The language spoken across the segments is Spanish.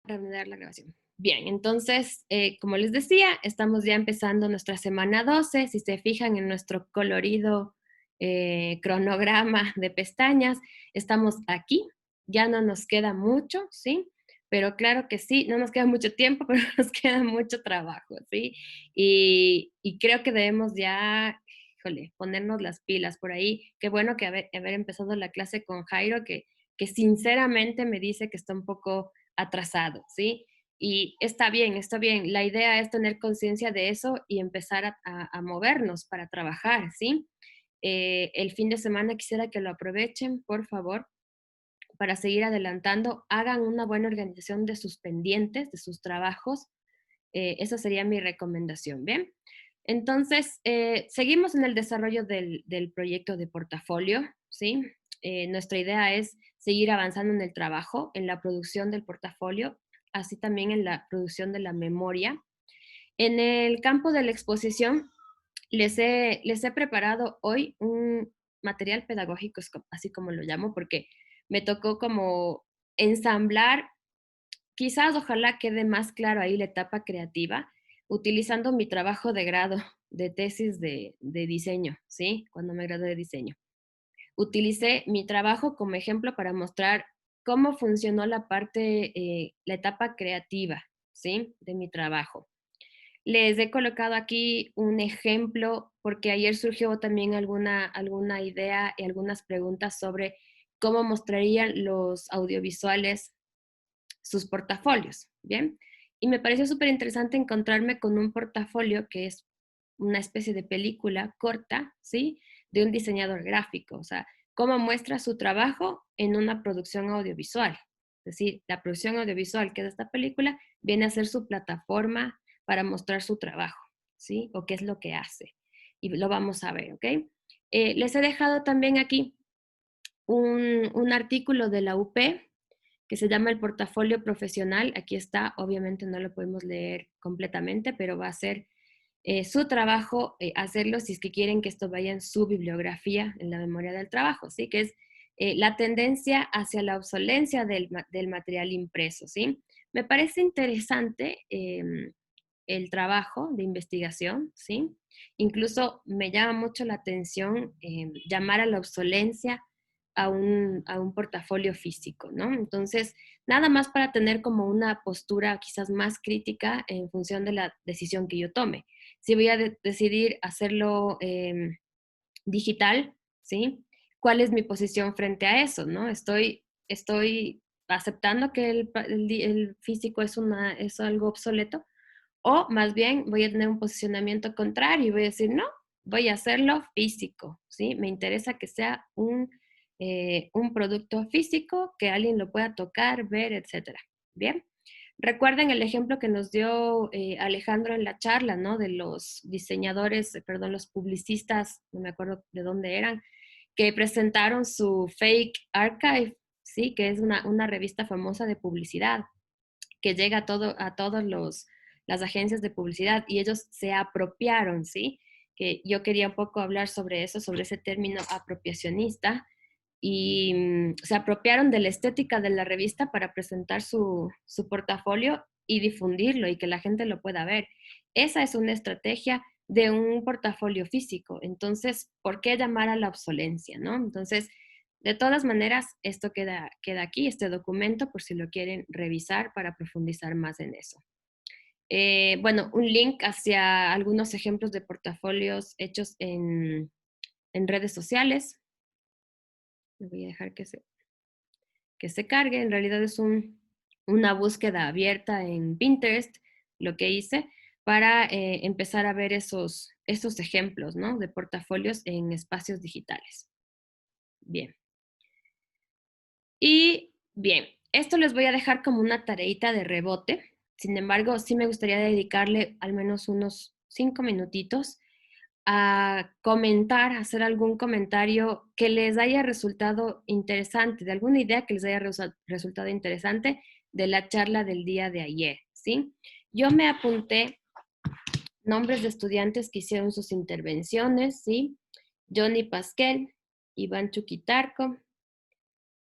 Reanudar la grabación. Bien, entonces, como les decía, estamos ya empezando nuestra semana 12. Si se fijan en nuestro colorido cronograma de pestañas, estamos aquí. Ya no nos queda mucho, ¿sí? Pero claro que sí, no nos queda mucho tiempo, pero nos queda mucho trabajo, ¿sí? Y creo que debemos ya, híjole, ponernos las pilas por ahí. Qué bueno que haber empezado la clase con Jairo, que sinceramente me dice que está un poco atrasado, ¿sí? Y está bien, está bien. La idea es tener conciencia de eso y empezar a movernos para trabajar, ¿sí? El fin de semana quisiera que lo aprovechen, por favor, para seguir adelantando. Hagan una buena organización de sus pendientes, de sus trabajos. Esa sería mi recomendación, ¿bien? Entonces, seguimos en el desarrollo del proyecto de portafolio, ¿sí? Nuestra idea es seguir avanzando en el trabajo, en la producción del portafolio, así también en la producción de la memoria. En el campo de la exposición, les he preparado hoy un material pedagógico, así como lo llamo, porque me tocó como ensamblar. Quizás, ojalá quede más claro ahí la etapa creativa, utilizando mi trabajo de grado de tesis de diseño, ¿sí? Cuando me gradué de diseño. Utilicé mi trabajo como ejemplo para mostrar cómo funcionó la parte, la etapa creativa, ¿sí? De mi trabajo. Les he colocado aquí un ejemplo porque ayer surgió también alguna idea y algunas preguntas sobre cómo mostrarían los audiovisuales sus portafolios, ¿bien? Y me pareció súper interesante encontrarme con un portafolio que es una especie de película corta, ¿sí? De un diseñador gráfico, o sea, cómo muestra su trabajo en una producción audiovisual. Es decir, la producción audiovisual que es esta película viene a ser su plataforma para mostrar su trabajo, ¿sí? O qué es lo que hace. Y lo vamos a ver, ¿ok? Les he dejado también aquí un artículo de la UP que se llama el portafolio profesional. Aquí está, obviamente no lo podemos leer completamente, pero va a ser su trabajo hacerlo si es que quieren que esto vaya en su bibliografía, en la memoria del trabajo, ¿sí? Que es la tendencia hacia la obsolencia del material impreso, ¿sí? Me parece interesante el trabajo de investigación, ¿sí? Incluso me llama mucho la atención llamar a la obsolencia a un portafolio físico, ¿no? Entonces, nada más para tener como una postura quizás más crítica en función de la decisión que yo tome. Si voy a decidir hacerlo digital, ¿sí? ¿Cuál es mi posición frente a eso, no? Estoy aceptando que el físico es algo obsoleto, o más bien voy a tener un posicionamiento contrario y voy a decir, no, voy a hacerlo físico, ¿sí? Me interesa que sea un producto físico, que alguien lo pueda tocar, ver, etcétera. Bien. Recuerden el ejemplo que nos dio Alejandro en la charla, ¿no? De los diseñadores, perdón, los publicistas, no me acuerdo de dónde eran, que presentaron su Fake Archive, ¿sí? Que es una revista famosa de publicidad que llega a todos las agencias de publicidad y ellos se apropiaron, ¿sí? Que yo quería un poco hablar sobre eso, sobre ese término apropiacionista, y se apropiaron de la estética de la revista para presentar su portafolio y difundirlo y que la gente lo pueda ver. Esa es una estrategia de un portafolio físico. Entonces, ¿por qué llamar a la obsolencia, no? Entonces, de todas maneras, esto queda aquí, este documento, por si lo quieren revisar para profundizar más en eso. Bueno, un link hacia algunos ejemplos de portafolios hechos en redes sociales. Le voy a dejar que se cargue. En realidad es una búsqueda abierta en Pinterest, lo que hice, para empezar a ver esos ejemplos, ¿no? De portafolios en espacios digitales. Bien. Y bien, esto les voy a dejar como una tareita de rebote. Sin embargo, sí me gustaría dedicarle al menos unos 5 minutitos a comentar, a hacer algún comentario que les haya resultado interesante, de alguna idea que les haya resultado interesante de la charla del día de ayer, ¿sí? Yo me apunté nombres de estudiantes que hicieron sus intervenciones, ¿sí? Johnny Pasquel, Iván Chuquitarco,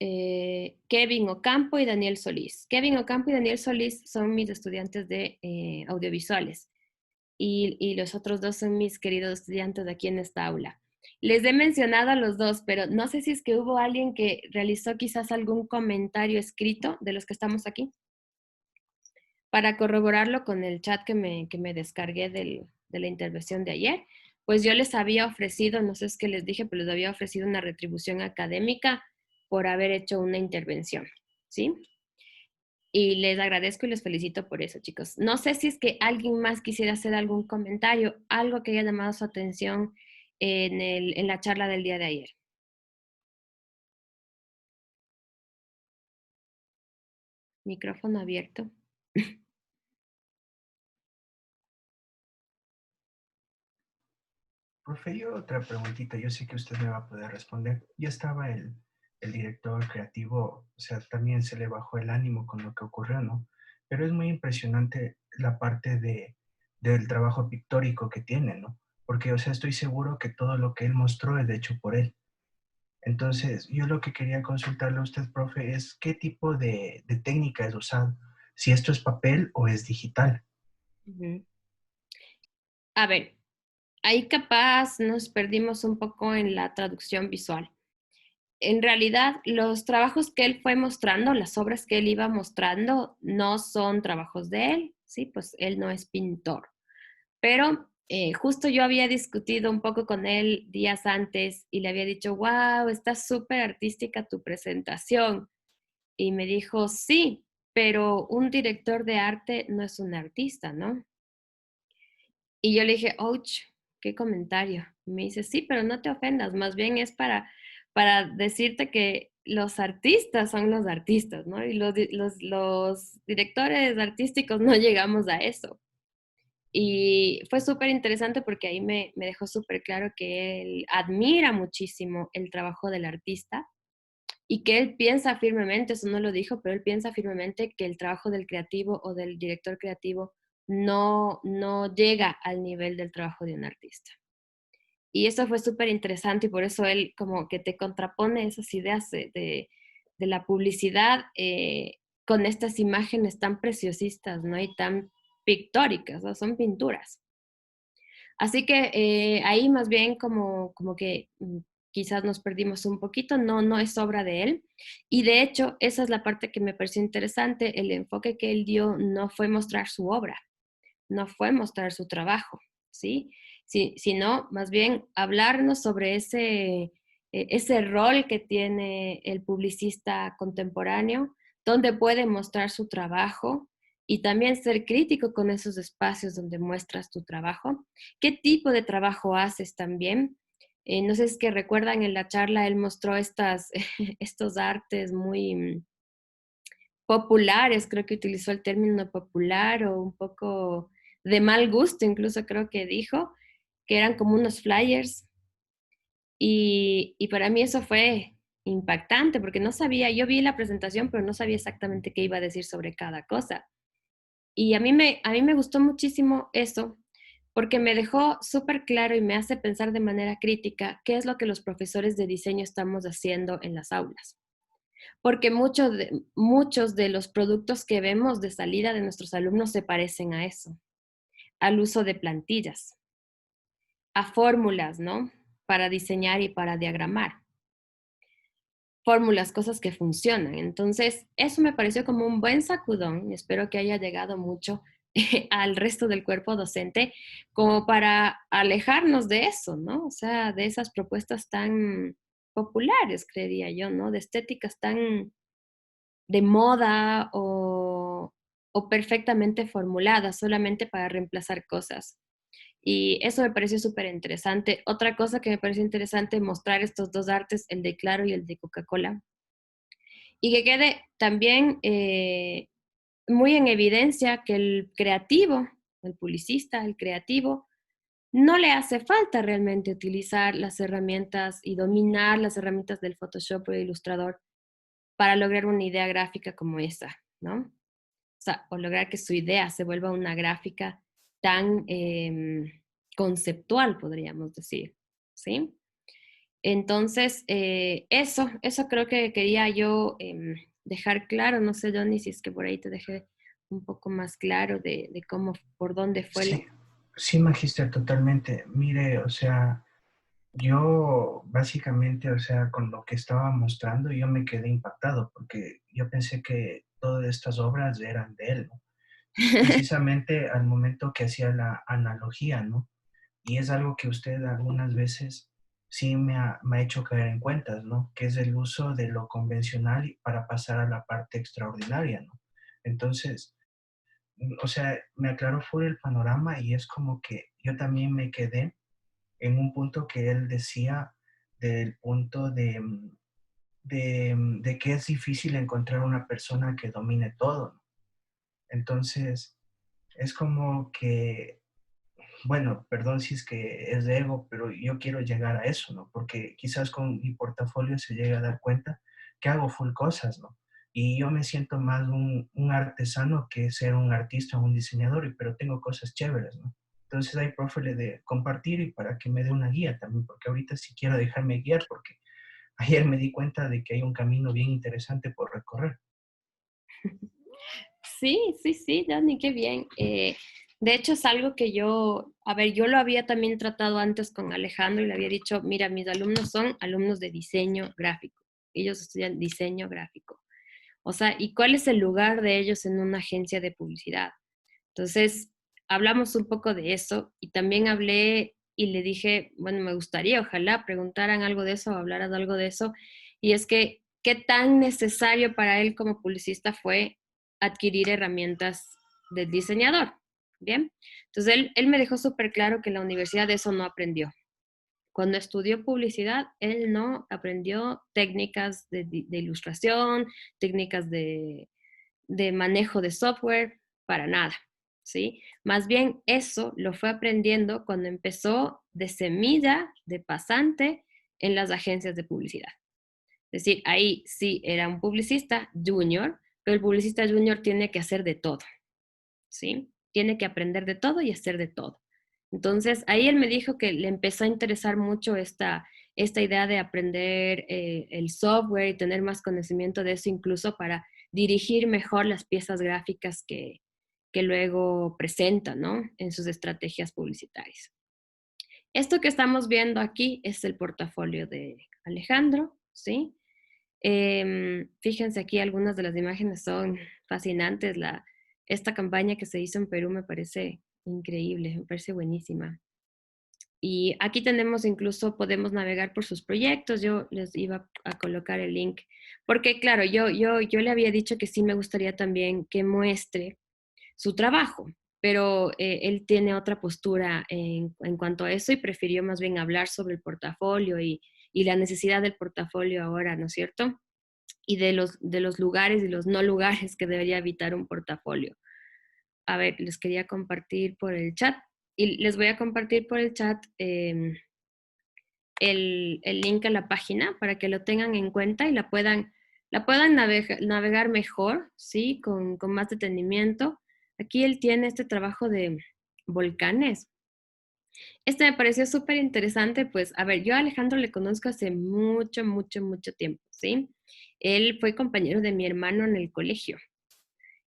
Kevin Ocampo y Daniel Solís. Kevin Ocampo y Daniel Solís son mis estudiantes de audiovisuales y los otros dos son mis queridos estudiantes de aquí en esta aula. Les he mencionado a los dos, pero no sé si es que hubo alguien que realizó quizás algún comentario escrito de los que estamos aquí para corroborarlo con el chat que me descargué de la intervención de ayer. Pues yo les había ofrecido, no sé si es que les dije, pero les había ofrecido una retribución académica por haber hecho una intervención, ¿sí? Y les agradezco y les felicito por eso, chicos. No sé si es que alguien más quisiera hacer algún comentario, algo que haya llamado su atención en la charla del día de ayer. Micrófono abierto. Profe, yo otra preguntita, yo sé que usted me va a poder responder. Ya estaba el director creativo, o sea, también se le bajó el ánimo con lo que ocurrió, ¿no? Pero es muy impresionante la parte del trabajo pictórico que tiene, ¿no? Porque, o sea, estoy seguro que todo lo que él mostró es hecho por él. Entonces, yo lo que quería consultarle a usted, profe, es qué tipo de técnica es usado, si esto es papel o es digital. Ujú. A ver, ahí capaz nos perdimos un poco en la traducción visual. En realidad, los trabajos que él fue mostrando, las obras que él iba mostrando, no son trabajos de él, ¿sí? Pues él no es pintor. Pero justo yo había discutido un poco con él días antes y le había dicho, wow, está súper artística tu presentación. Y me dijo, sí, pero un director de arte no es un artista, ¿no? Y yo le dije, ouch, qué comentario. Y me dice, sí, pero no te ofendas, más bien es para decirte que los artistas son los artistas, ¿no? Y los directores artísticos no llegamos a eso. Y fue súper interesante porque ahí me dejó súper claro que él admira muchísimo el trabajo del artista y que él piensa firmemente, eso no lo dijo, pero él piensa firmemente que el trabajo del creativo o del director creativo no llega al nivel del trabajo de un artista. Y eso fue súper interesante y por eso él como que te contrapone esas ideas de la publicidad con estas imágenes tan preciosistas, ¿no? Y tan pictóricas, ¿no? Son pinturas. Así que ahí más bien como que quizás nos perdimos un poquito, no es obra de él. Y de hecho, esa es la parte que me pareció interesante, el enfoque que él dio no fue mostrar su obra, no fue mostrar su trabajo, ¿sí? Sino más bien hablarnos sobre ese rol que tiene el publicista contemporáneo, donde puede mostrar su trabajo y también ser crítico con esos espacios donde muestras tu trabajo. ¿Qué tipo de trabajo haces también? No sé si es que recuerdan en la charla, él mostró estos artes muy populares, creo que utilizó el término popular o un poco de mal gusto, incluso creo que dijo, que eran como unos flyers. Y para mí eso fue impactante porque no sabía, yo vi la presentación, pero no sabía exactamente qué iba a decir sobre cada cosa. Y a mí me gustó muchísimo eso porque me dejó súper claro y me hace pensar de manera crítica qué es lo que los profesores de diseño estamos haciendo en las aulas. Porque muchos de los productos que vemos de salida de nuestros alumnos se parecen a eso, al uso de plantillas, a fórmulas, ¿no? Para diseñar y para diagramar. Fórmulas, cosas que funcionan. Entonces, eso me pareció como un buen sacudón, espero que haya llegado mucho al resto del cuerpo docente, como para alejarnos de eso, ¿no? O sea, de esas propuestas tan populares, creería yo, ¿no? De estéticas tan de moda o perfectamente formuladas solamente para reemplazar cosas. Y eso me pareció súper interesante. Otra cosa que me pareció interesante mostrar estos dos artes, el de Claro y el de Coca-Cola, y que quede también muy en evidencia que el creativo, el publicista, el creativo, no le hace falta realmente utilizar las herramientas y dominar las herramientas del Photoshop o Illustrator para lograr una idea gráfica como esa, ¿no? O sea, o lograr que su idea se vuelva una gráfica tan conceptual, podríamos decir, ¿sí? Entonces, eso creo que quería yo dejar claro. No sé, Johnny, si es que por ahí te dejé un poco más claro de cómo, por dónde fue Sí, sí, Magister, totalmente. Mire, o sea, yo básicamente, o sea, con lo que estaba mostrando, yo me quedé impactado porque yo pensé que todas estas obras eran de él, ¿no? Precisamente al momento que hacía la analogía, ¿no? Y es algo que usted algunas veces sí me ha hecho caer en cuentas, ¿no? Que es el uso de lo convencional para pasar a la parte extraordinaria, ¿no? Entonces, o sea, me aclaró full el panorama y es como que yo también me quedé en un punto que él decía del punto de que es difícil encontrar una persona que domine todo, ¿no? Entonces, es como que, bueno, perdón si es que es de ego, pero yo quiero llegar a eso, ¿no? Porque quizás con mi portafolio se llegue a dar cuenta que hago full cosas, ¿no? Y yo me siento más un artesano que ser un artista o un diseñador, pero tengo cosas chéveres, ¿no? Entonces hay profile de compartir y para que me dé una guía también, porque ahorita sí quiero dejarme guiar, porque ayer me di cuenta de que hay un camino bien interesante por recorrer. Sí, sí, sí, Dani, qué bien. De hecho, es algo que yo, a ver, yo lo había también tratado antes con Alejandro y le había dicho, mira, mis alumnos son alumnos de diseño gráfico. Ellos estudian diseño gráfico. O sea, ¿y cuál es el lugar de ellos en una agencia de publicidad? Entonces, hablamos un poco de eso y también hablé y le dije, bueno, me gustaría, ojalá preguntaran algo de eso o hablaran algo de eso. Y es que, ¿qué tan necesario para él como publicista fue adquirir herramientas del diseñador? Bien, entonces él me dejó súper claro que en la universidad de eso no aprendió. Cuando estudió publicidad, él no aprendió técnicas de ilustración, técnicas de manejo de software, para nada, ¿sí? Más bien eso lo fue aprendiendo cuando empezó de semilla, de pasante en las agencias de publicidad. Es decir, ahí sí era un publicista junior, pero el publicista junior tiene que hacer de todo, ¿sí? Tiene que aprender de todo y hacer de todo. Entonces, ahí él me dijo que le empezó a interesar mucho esta idea de aprender el software y tener más conocimiento de eso, incluso para dirigir mejor las piezas gráficas que luego presenta, ¿no? En sus estrategias publicitarias. Esto que estamos viendo aquí es el portafolio de Alejandro, ¿sí? Fíjense aquí, algunas de las imágenes son fascinantes. Esta campaña que se hizo en Perú me parece increíble, me parece buenísima. Y aquí tenemos incluso, podemos navegar por sus proyectos. Yo les iba a colocar el link, porque claro, yo le había dicho que sí me gustaría también que muestre su trabajo, pero él tiene otra postura en cuanto a eso y prefirió más bien hablar sobre el portafolio y la necesidad del portafolio ahora, ¿no es cierto? Y de los lugares y los no lugares que debería evitar un portafolio. A ver, les quería compartir por el chat y les voy a compartir por el chat el link a la página para que lo tengan en cuenta y la puedan navegar mejor, ¿sí? Con más detenimiento. Aquí él tiene este trabajo de volcanes. Este me pareció súper interesante, pues, a ver, yo a Alejandro le conozco hace mucho, mucho, mucho tiempo, ¿sí? Él fue compañero de mi hermano en el colegio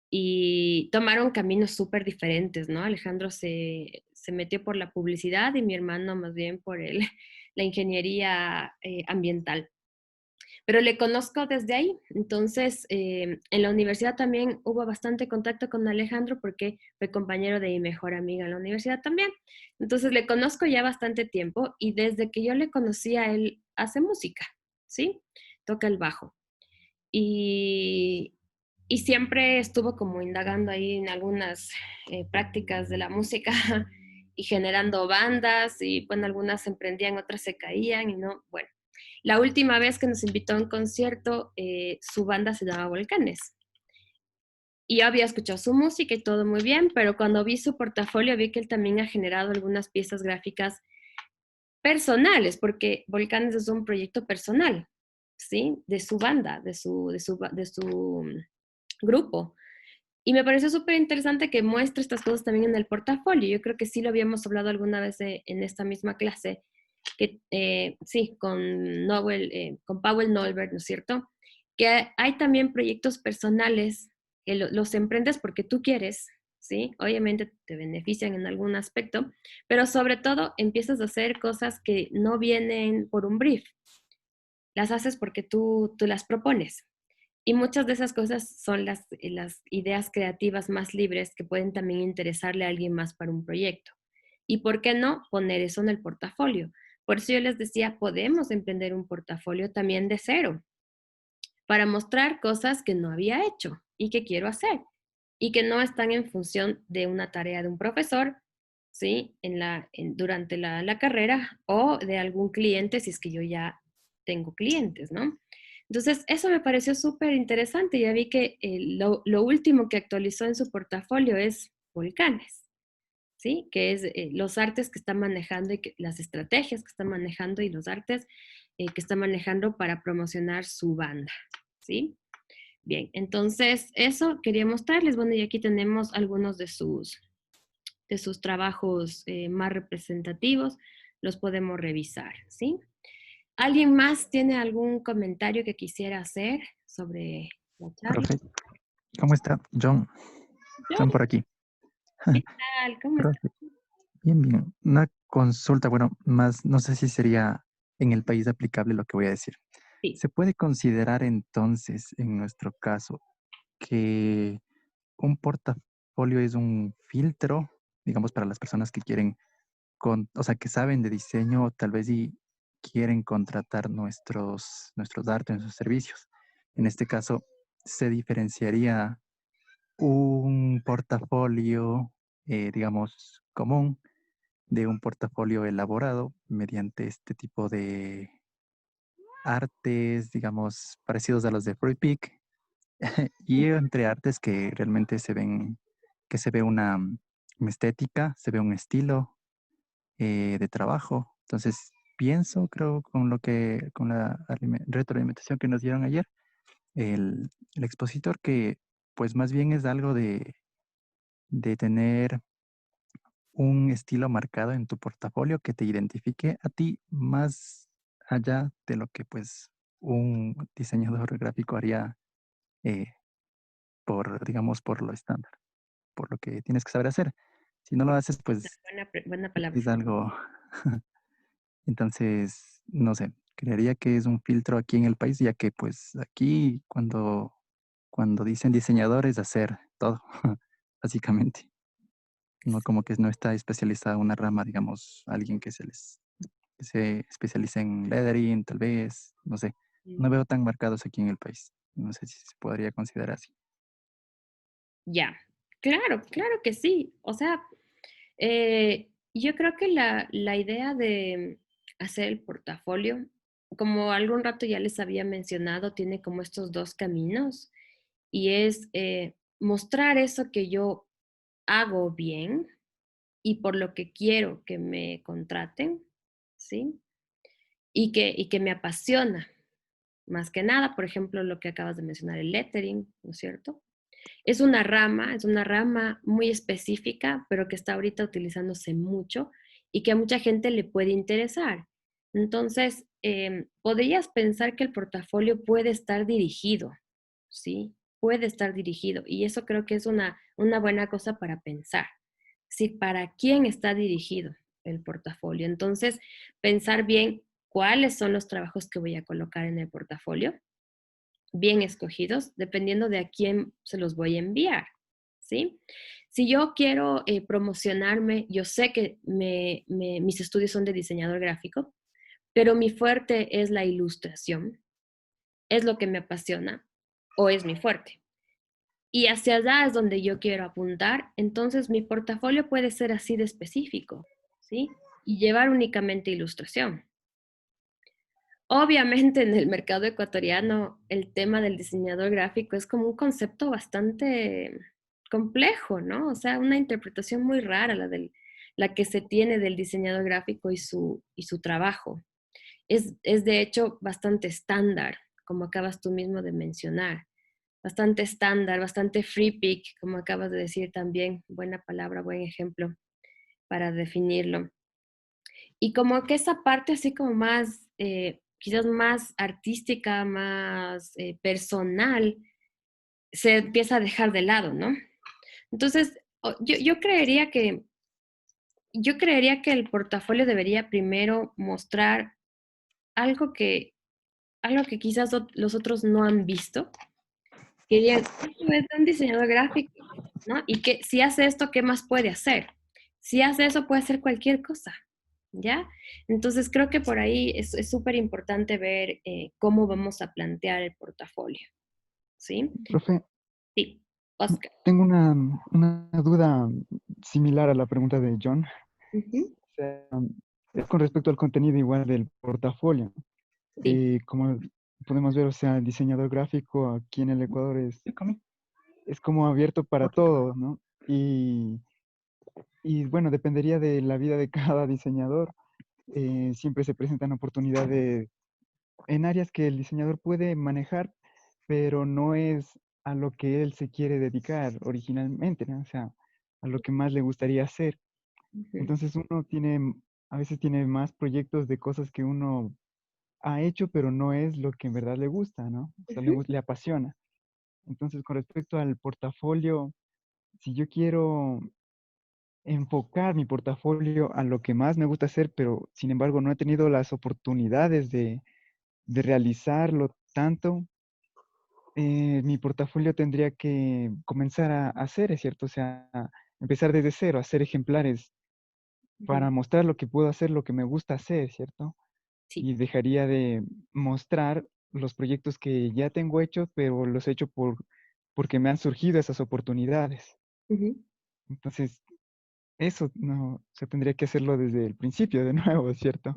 y tomaron caminos súper diferentes, ¿no? Alejandro se metió por la publicidad y mi hermano más bien por la ingeniería ambiental. Pero le conozco desde ahí, entonces en la universidad también hubo bastante contacto con Alejandro porque fue compañero de mi mejor amiga en la universidad también. Entonces le conozco ya bastante tiempo y desde que yo le conocí a él hace música, ¿sí? Toca el bajo. Y, y siempre estuvo como indagando ahí en algunas prácticas de la música y generando bandas y bueno, algunas se emprendían, otras se caían y no, bueno. La última vez que nos invitó a un concierto, su banda se llama Volcanes. Y yo había escuchado su música y todo muy bien, pero cuando vi su portafolio vi que él también ha generado algunas piezas gráficas personales, porque Volcanes es un proyecto personal, ¿sí? De su banda, de su grupo. Y me pareció súper interesante que muestre estas cosas también en el portafolio. Yo creo que sí lo habíamos hablado alguna vez en esta misma clase, sí, con Powell Nolberg, ¿no es cierto? Que hay también proyectos personales que los emprendes porque tú quieres, ¿sí? Obviamente te benefician en algún aspecto, pero sobre todo empiezas a hacer cosas que no vienen por un brief, las haces porque tú las propones. Y muchas de esas cosas son las ideas creativas más libres que pueden también interesarle a alguien más para un proyecto. ¿Y por qué no poner eso en el portafolio? Por eso yo les decía, podemos emprender un portafolio también de cero para mostrar cosas que no había hecho y que quiero hacer y que no están en función de una tarea de un profesor, ¿sí? Durante la carrera o de algún cliente si es que yo ya tengo clientes, ¿no? Entonces, eso me pareció súper interesante. Ya vi que lo último que actualizó en su portafolio es volcanes, ¿sí? Que es los artes que está manejando y las estrategias que está manejando y los artes que está manejando para promocionar su banda, ¿sí? Bien, entonces eso quería mostrarles. Bueno, y aquí tenemos algunos de sus trabajos más representativos. Los podemos revisar, ¿sí? ¿Alguien más tiene algún comentario que quisiera hacer sobre la charla? Profe, ¿cómo está? John, John Yo, por aquí. ¿qué tal? ¿Cómo está? Profe, bien, bien. Una consulta, bueno, más no sé si sería en el país aplicable lo que voy a decir. Sí. ¿Se puede considerar entonces, en nuestro caso, que un portafolio es un filtro, digamos, para las personas que quieren, o sea, que saben de diseño, tal vez y quieren contratar nuestros artes, nuestros servicios? En este caso, ¿se diferenciaría un portafolio, digamos, común de un portafolio elaborado mediante este tipo de artes, digamos, parecidos a los de FreePic, y entre artes que realmente se ven, que se ve una estética, se ve un estilo de trabajo? Entonces, pienso, creo, con la retroalimentación que nos dieron ayer, el expositor, que pues más bien es algo de tener un estilo marcado en tu portafolio que te identifique a ti más allá de lo que pues un diseñador gráfico haría eh, digamos, por lo estándar, por lo que tienes que saber hacer. Si no lo haces, pues Buena palabra. es algo, entonces, no sé, creería que es un filtro aquí en el país, ya que pues aquí cuando dicen diseñadores, hacer todo, básicamente. No, como que no está especializada una rama, digamos, alguien que se especializa en lettering, tal vez, no sé. No veo tan marcados aquí en el país. No sé si se podría considerar así. Ya, claro, claro que sí. O sea, yo creo que la idea de hacer el portafolio, como algún rato ya les había mencionado, tiene como estos dos caminos y es mostrar eso que yo hago bien y por lo que quiero que me contraten, ¿sí? Y que me apasiona, más que nada, por ejemplo, lo que acabas de mencionar, el lettering, ¿no es cierto? Es una rama muy específica, pero que está ahorita utilizándose mucho y que a mucha gente le puede interesar. Entonces, podrías pensar que el portafolio puede estar dirigido, ¿sí? Puede estar dirigido. Y eso creo que es una buena cosa para pensar. ¿Sí? ¿Para quién está dirigido el portafolio? Entonces, pensar bien cuáles son los trabajos que voy a colocar en el portafolio bien escogidos, dependiendo de a quién se los voy a enviar, ¿sí? Si yo quiero promocionarme, yo sé que mis estudios son de diseñador gráfico, pero mi fuerte es la ilustración, es lo que me apasiona o es mi fuerte. Y hacia allá es donde yo quiero apuntar, entonces mi portafolio puede ser así de específico, ¿sí? Y llevar únicamente ilustración. Obviamente en el mercado ecuatoriano el tema del diseñador gráfico es como un concepto bastante complejo, ¿no? O sea, una interpretación muy rara la que se tiene del diseñador gráfico y su trabajo. Es de hecho bastante estándar, como acabas tú mismo de mencionar. Bastante estándar, bastante free pick, como acabas de decir también. Buena palabra, buen ejemplo para definirlo. Y como que esa parte así como más, quizás más artística, más personal, se empieza a dejar de lado, ¿no? Entonces, yo creería que el portafolio debería primero mostrar algo que, algo que quizás los otros no han visto, que digan, esto es de un diseñador gráfico, ¿no? Y que si hace esto, ¿qué más puede hacer? Si hace eso, puede hacer cualquier cosa, ¿ya? Entonces creo que por ahí es súper importante ver cómo vamos a plantear el portafolio, ¿sí? Profe, Sí, Oscar. tengo una duda similar a la pregunta de John. Ujú. O sea, es con respecto al contenido igual del portafolio. Sí. Como podemos ver, o sea, el diseñador gráfico aquí en el Ecuador es como abierto para todo, ¿no? Y bueno, dependería de la vida de cada diseñador. Siempre se presentan oportunidades en áreas que el diseñador puede manejar, pero no es a lo que él se quiere dedicar originalmente, ¿no? O sea, a lo que más le gustaría hacer. Ujú, Entonces uno tiene, a veces tiene más proyectos de cosas que uno ha hecho, pero no es lo que en verdad le gusta, ¿no? O sea, ujú, le apasiona. Entonces, con respecto al portafolio, si yo quiero enfocar mi portafolio a lo que más me gusta hacer, pero sin embargo no he tenido las oportunidades de realizarlo tanto, mi portafolio tendría que comenzar a hacer, ¿es cierto? O sea, empezar desde cero, hacer ejemplares ujú. para mostrar lo que puedo hacer, lo que me gusta hacer, ¿cierto? Sí. Y dejaría de mostrar los proyectos que ya tengo hechos, pero los he hecho porque me han surgido esas oportunidades. Ujú. Entonces, eso no se tendría que hacerlo desde el principio de nuevo, ¿cierto?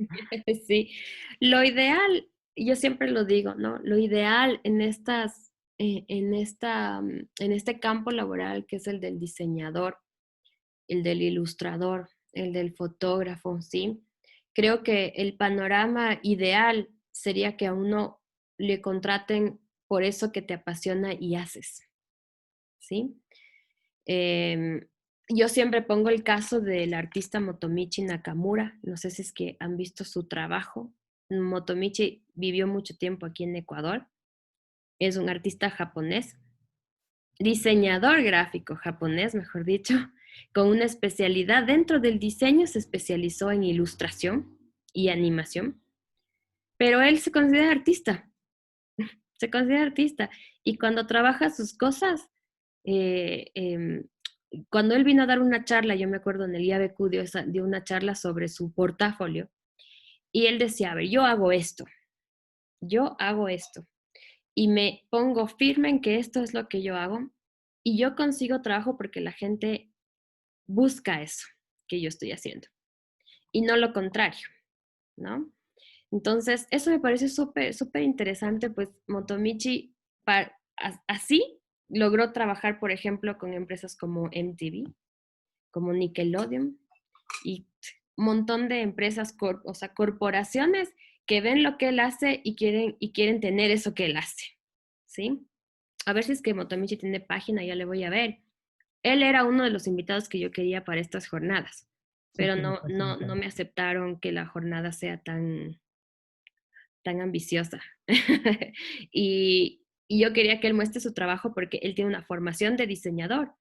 Sí, lo ideal, yo siempre lo digo, ¿no? Lo ideal en en este campo laboral que es el del diseñador, el del ilustrador, el del fotógrafo, ¿sí? Creo que el panorama ideal sería que a uno le contraten por eso que te apasiona y haces, ¿sí? Em, yo siempre pongo el caso del artista Motomichi Nakamura. No sé si es que han visto su trabajo. Motomichi vivió mucho tiempo aquí en Ecuador. Es un artista japonés, diseñador gráfico japonés, mejor dicho, con una especialidad dentro del diseño. Se especializó en ilustración y animación, pero él se considera artista, se considera artista. Y cuando trabaja sus cosas, eh, em, cuando él vino a dar una charla, yo me acuerdo en el IABQ dio una charla sobre su portafolio y él decía, a ver, yo hago esto y me pongo firme en que esto es lo que yo hago y yo consigo trabajo porque la gente busca eso que yo estoy haciendo y no lo contrario, ¿no? Entonces, eso me parece súper, súper interesante, pues Motomichi así logró trabajar, por ejemplo, con empresas como MTV, como Nickelodeon y un montón de empresas, o sea, corporaciones que ven lo que él hace y quieren tener eso que él hace, ¿sí? A ver si es que Motomichi tiene página, ya le voy a ver. Él era uno de los invitados que yo quería para estas jornadas, Sí, pero tiene página no también. me aceptaron que la jornada sea tan ambiciosa. Y yo quería que él muestre su trabajo porque él tiene una formación de diseñador,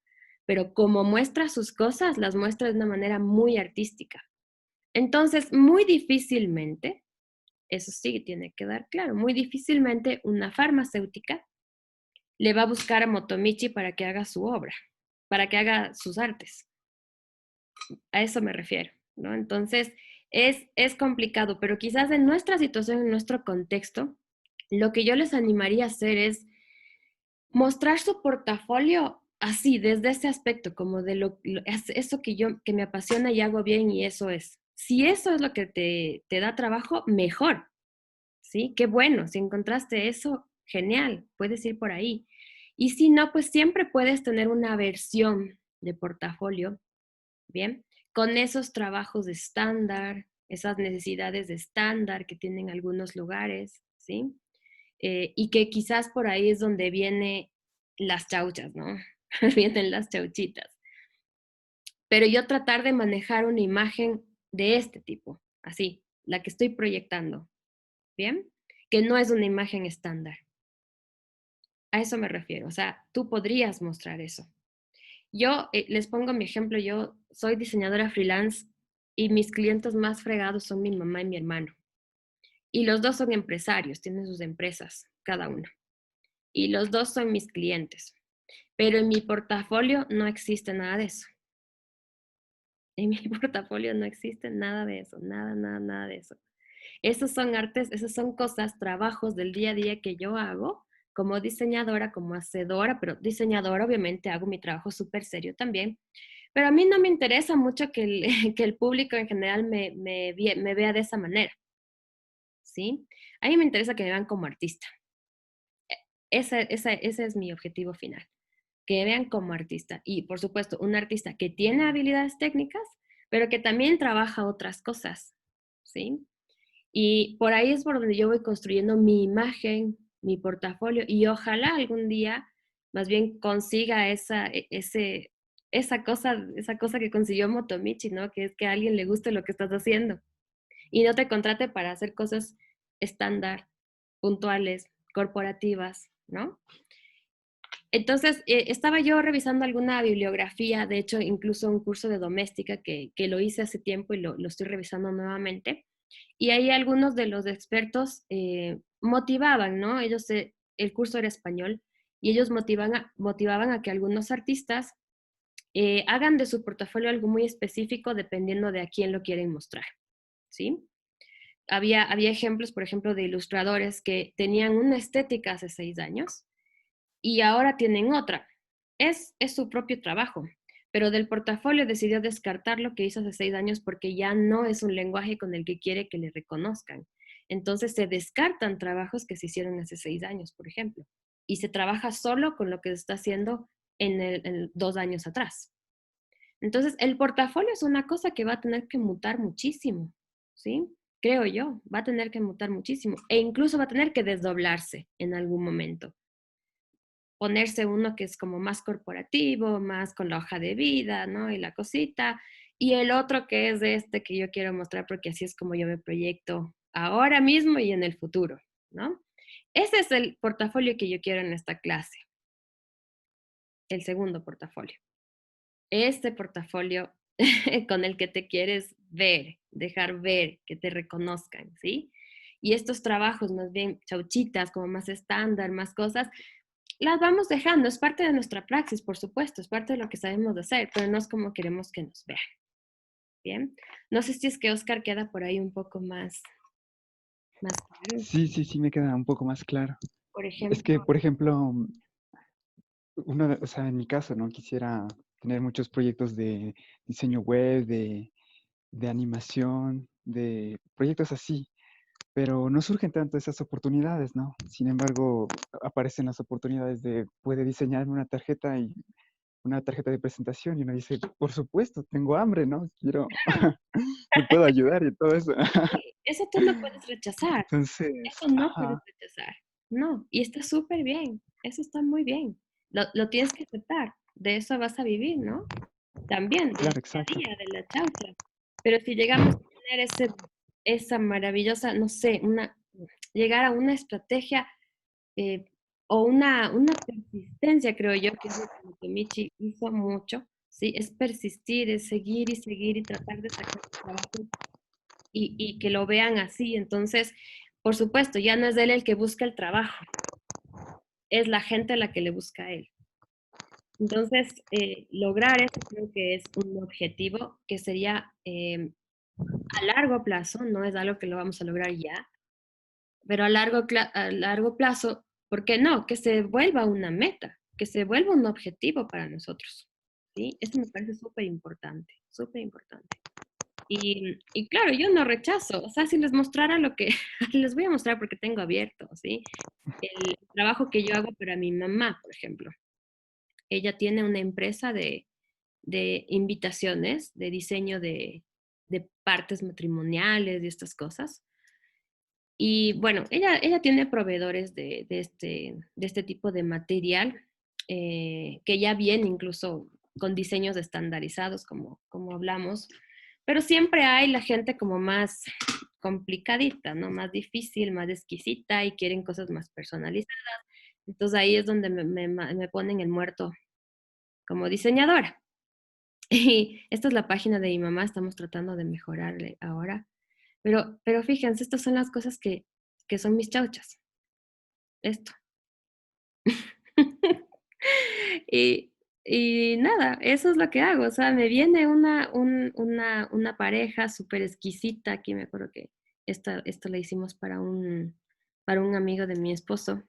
pero como muestra sus cosas, las muestra de una manera muy artística. Entonces, muy difícilmente, eso sí tiene que dar claro, muy difícilmente una farmacéutica le va a buscar a Motomichi para que haga su obra, para que haga sus artes. A eso me refiero, ¿no? Entonces, es complicado, pero quizás en nuestra situación, en nuestro contexto, lo que yo les animaría a hacer es mostrar su portafolio así, desde ese aspecto, como de eso que me apasiona y hago bien y eso es. Si eso es lo que te da trabajo, mejor, ¿sí? Qué bueno, si encontraste eso, genial, puedes ir por ahí. Y si no, pues siempre puedes tener una versión de portafolio, ¿bien? Con esos trabajos de estándar, esas necesidades de estándar que tienen algunos lugares, ¿sí? Y que quizás por ahí es donde vienen las chauchas, ¿no? Vienen las chauchitas. Pero yo tratar de manejar una imagen de este tipo, así, la que estoy proyectando, ¿bien? Que no es una imagen estándar. A eso me refiero, o sea, tú podrías mostrar eso. Yo les pongo mi ejemplo, yo soy diseñadora freelance y mis clientes más fregados son mi mamá y mi hermano. Y los dos son empresarios, tienen sus empresas, cada uno. Y los dos son mis clientes. Pero en mi portafolio no existe nada de eso. En mi portafolio no existe nada de eso, nada, nada, nada de eso. Esos son artes, esas son cosas, trabajos del día a día que yo hago como diseñadora, como hacedora, pero diseñadora obviamente hago mi trabajo súper serio también. Pero a mí no me interesa mucho que el, que el público en general me vea de esa manera, ¿sí? A mí me interesa que me vean como artista. Ese es mi objetivo final, que me vean como artista. Y por supuesto, un artista que tiene habilidades técnicas, pero que también trabaja otras cosas, ¿sí? Y por ahí es por donde yo voy construyendo mi imagen, mi portafolio, y ojalá algún día más bien consiga esa cosa que consiguió Motomichi, ¿no? Que es que a alguien le guste lo que estás haciendo y no te contrate para hacer cosas estándar, puntuales, corporativas, ¿no? Entonces, estaba yo revisando alguna bibliografía, de hecho, incluso un curso de doméstica que lo hice hace tiempo y lo estoy revisando nuevamente. Y ahí algunos de los expertos motivaban, ¿no? Ellos, el curso era español, y ellos motivaban a que algunos artistas hagan de su portafolio algo muy específico dependiendo de a quién lo quieren mostrar, ¿sí? Había ejemplos, por ejemplo, de ilustradores que tenían una estética hace 6 años y ahora tienen otra. Es su propio trabajo, pero del portafolio decidió descartar lo que hizo hace 6 años porque ya no es un lenguaje con el que quiere que le reconozcan. Entonces se descartan trabajos que se hicieron hace 6 años, por ejemplo, y se trabaja solo con lo que se está haciendo en 2 años atrás. Entonces, el portafolio es una cosa que va a tener que mutar muchísimo, ¿sí? Creo yo, va a tener que mutar muchísimo e incluso va a tener que desdoblarse en algún momento, ponerse uno que es como más corporativo, más con la hoja de vida, ¿no? Y la cosita, y el otro que es este que yo quiero mostrar porque así es como yo me proyecto ahora mismo y en el futuro, ¿no? Ese es el portafolio que yo quiero en esta clase, el segundo portafolio. Este portafolio con el que te quieres ver, dejar ver, que te reconozcan, ¿sí? Y estos trabajos más bien chauchitas, como más estándar, más cosas, las vamos dejando, es parte de nuestra praxis, por supuesto, es parte de lo que sabemos de hacer, pero no es como queremos que nos vean. Bien, no sé si es que Oscar queda por ahí un poco más claro. Sí, sí, sí, me queda un poco más claro. Por Es que, ejemplo, por ejemplo, o sea, en mi caso, ¿no? Quisiera tener muchos proyectos de diseño web, de animación, de proyectos así, pero no surgen tanto esas oportunidades, ¿no? Sin embargo, aparecen las oportunidades de, puede diseñarme una tarjeta de presentación y uno dice, por supuesto, tengo hambre, ¿no? Quiero, le puedo ayudar y todo eso. eso tú no puedes rechazar, Entonces, eso no puedes ajá, rechazar, no, y está súper bien, eso está muy bien, lo tienes que aceptar, de eso vas a vivir, ¿no? También del claro, día a exacto. día, de la chaucha. Pero si llegamos a tener esa maravillosa, no sé, llegar a una estrategia eh, o una persistencia, creo yo, que es lo que Motomichi hizo mucho, ¿sí? Es persistir, es seguir y tratar de sacar el trabajo y que lo vean así. Entonces, por supuesto, ya no es él el que busca el trabajo, es la gente la que le busca a él. Entonces, lograr eso creo que es un objetivo que sería a largo plazo, no es algo que lo vamos a lograr ya, pero a largo plazo, ¿por qué no? Que se vuelva una meta, que se vuelva un objetivo para nosotros, ¿sí? Eso me parece súper importante, súper importante. Y claro, yo no rechazo, o sea, si les mostrara lo que, les voy a mostrar porque tengo abierto, ¿sí? El trabajo que yo hago para mi mamá, por ejemplo. Ella tiene una empresa de invitaciones, de diseño de partes matrimoniales y estas cosas. Y bueno, ella tiene proveedores de este tipo de material que ya viene incluso con diseños estandarizados, como hablamos, pero siempre hay la gente como más complicadita, ¿no? Más difícil, más exquisita y quieren cosas más personalizadas. Entonces ahí es donde me ponen el muerto como diseñadora. Y esta es la página de mi mamá, estamos tratando de mejorarle ahora. Pero fíjense, estas son las cosas que son mis chauchas. Esto. Y, y nada, eso es lo que hago. O sea, me viene una pareja súper exquisita. Aquí me acuerdo que esto la hicimos para un amigo de mi esposo.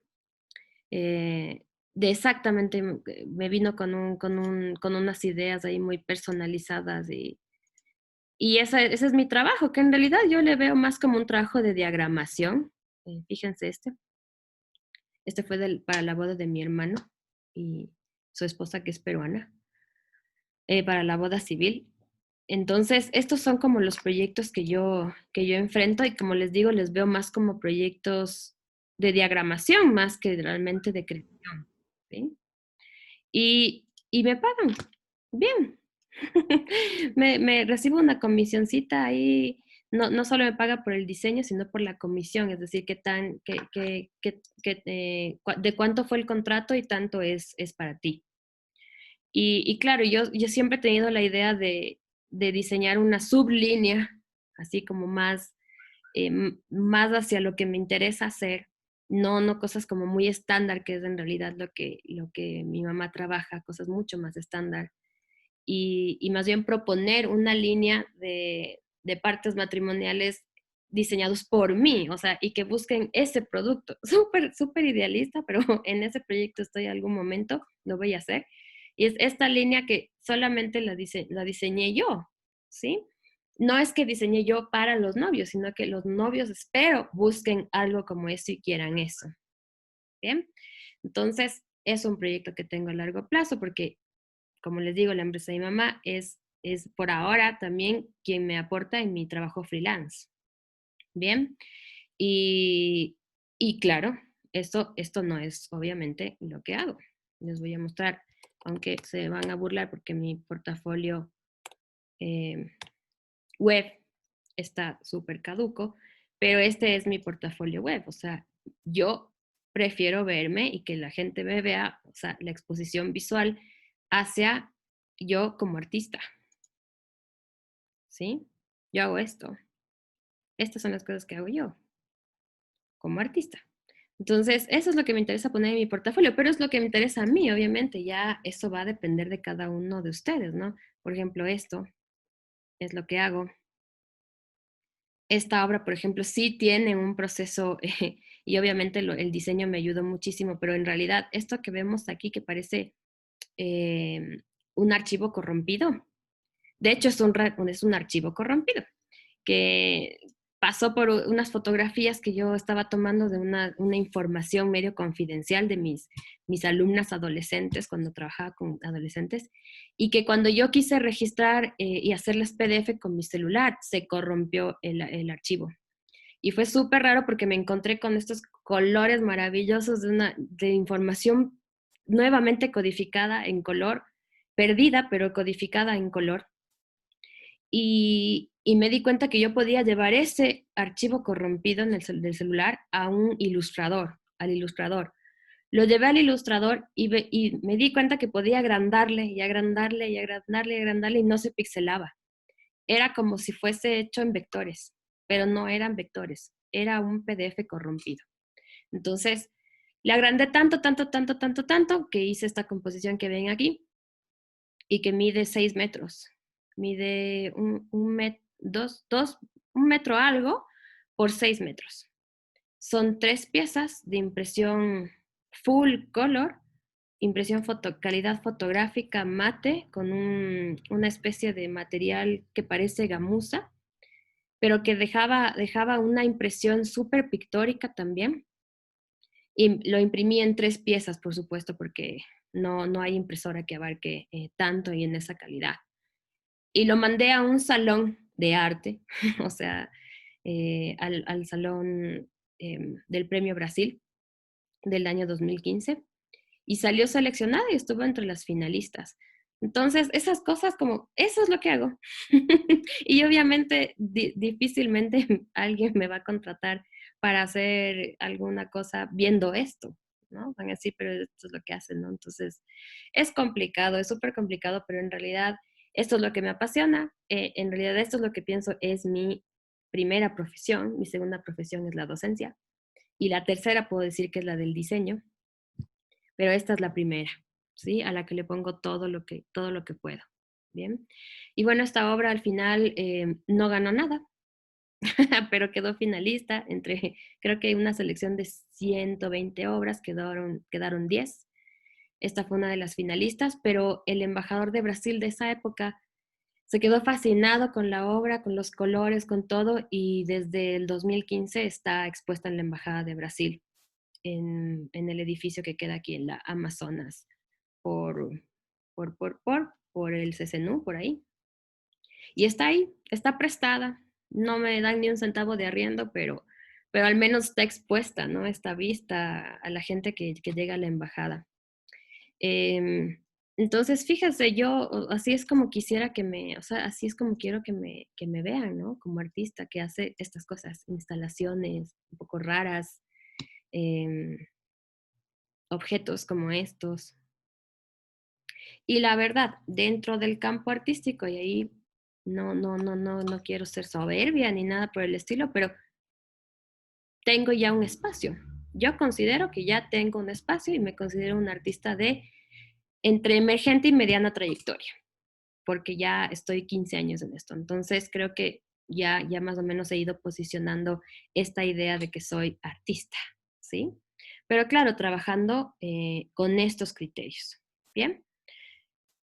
De exactamente, me vino con unas ideas ahí muy personalizadas y ese es mi trabajo, que en realidad yo le veo más como un trabajo de diagramación. Fíjense este fue para la boda de mi hermano y su esposa que es peruana, para la boda civil. Entonces, estos son como los proyectos que yo enfrento y como les digo, les veo más como proyectos de diagramación más que realmente de creación. ¿Sí? Y me pagan bien. Me recibo una comisioncita ahí, no solo me paga por el diseño, sino por la comisión, es decir, de cuánto fue el contrato y tanto es para ti. Y claro, yo siempre he tenido la idea de diseñar una sublínea, así como más hacia lo que me interesa hacer, no cosas como muy estándar, que es en realidad lo que mi mamá trabaja, cosas mucho más estándar y más bien proponer una línea de partes matrimoniales diseñados por mí, o sea, y que busquen ese producto. Súper, súper idealista, pero en ese proyecto estoy en algún momento, lo voy a hacer. Y es esta línea que solamente la diseñé yo, ¿sí? No es que diseñé yo para los novios, sino que los novios espero busquen algo como eso y quieran eso. ¿Bien? Entonces, es un proyecto que tengo a largo plazo porque como les digo, la empresa de mi mamá es por ahora también quien me aporta en mi trabajo freelance. Bien, y, y claro, esto no es obviamente lo que hago. Les voy a mostrar, aunque se van a burlar porque mi portafolio web está súper caduco, pero este es mi portafolio web, o sea, yo prefiero verme y que la gente me vea, o sea, la exposición visual hacia yo como artista, ¿sí? Yo hago esto. Estas son las cosas que hago yo como artista. Entonces, eso es lo que me interesa poner en mi portafolio, pero es lo que me interesa a mí, obviamente. Ya eso va a depender de cada uno de ustedes, ¿no? Por ejemplo, esto es lo que hago. Esta obra, por ejemplo, sí tiene un proceso y obviamente el diseño me ayudó muchísimo, pero en realidad esto que vemos aquí que parece un archivo corrompido, de hecho es un archivo corrompido que pasó por unas fotografías que yo estaba tomando de una información medio confidencial de mis alumnas adolescentes cuando trabajaba con adolescentes y que cuando yo quise registrar y hacerles PDF con mi celular se corrompió el archivo. Y fue súper raro porque me encontré con estos colores maravillosos de información nuevamente codificada en color, perdida pero codificada en color y me di cuenta que yo podía llevar ese archivo corrompido del celular a un ilustrador, al ilustrador. Lo llevé al ilustrador y me di cuenta que podía agrandarle y agrandarle y agrandarle y agrandarle y no se pixelaba. Era como si fuese hecho en vectores, pero no eran vectores, era un PDF corrompido. Entonces, le agrandé tanto, tanto, tanto, tanto, tanto que hice esta composición que ven aquí y que mide 6 metros. Mide un metro algo por 6 metros. Son 3 piezas de impresión full color, impresión calidad fotográfica mate con una especie de material que parece gamuza, pero que dejaba una impresión súper pictórica también. Y lo imprimí en 3 piezas, por supuesto, porque no hay impresora que abarque tanto y en esa calidad. Y lo mandé a un salón de arte, o sea, al salón del Premio Brasil del año 2015, y salió seleccionada y estuvo entre las finalistas. Entonces, esas cosas como, eso es lo que hago. Y obviamente difícilmente alguien me va a contratar para hacer alguna cosa viendo esto, ¿no? Van a decir, pero esto es lo que hacen, ¿no? Entonces, es complicado, es súper complicado, pero en realidad esto es lo que me apasiona. En realidad esto es lo que pienso es mi primera profesión. Mi segunda profesión es la docencia. Y la tercera puedo decir que es la del diseño, pero esta es la primera, ¿sí? A la que le pongo todo lo que puedo, ¿bien? Y bueno, esta obra al final no ganó nada, pero quedó finalista entre, creo que una selección de 120 obras, quedaron 10. Esta fue una de las finalistas, pero el embajador de Brasil de esa época se quedó fascinado con la obra, con los colores, con todo, y desde el 2015 está expuesta en la Embajada de Brasil, en el edificio que queda aquí en la Amazonas, por, por el CCNU, por ahí. Y está ahí, está prestada. No me dan ni un centavo de arriendo, pero al menos está expuesta, ¿no? Está vista a la gente que llega a la embajada. Entonces, fíjese, yo así es como quisiera o sea, así es como quiero que me vean, ¿no? Como artista que hace estas cosas, instalaciones un poco raras, em, objetos como estos. Y la verdad, dentro del campo artístico, y ahí no quiero ser soberbia ni nada por el estilo, pero tengo ya un espacio. Yo considero que ya tengo un espacio y me considero un artista de entre emergente y mediana trayectoria, porque ya estoy 15 años en esto. Entonces creo que ya más o menos he ido posicionando esta idea de que soy artista, ¿sí? Pero claro, trabajando con estos criterios. Bien,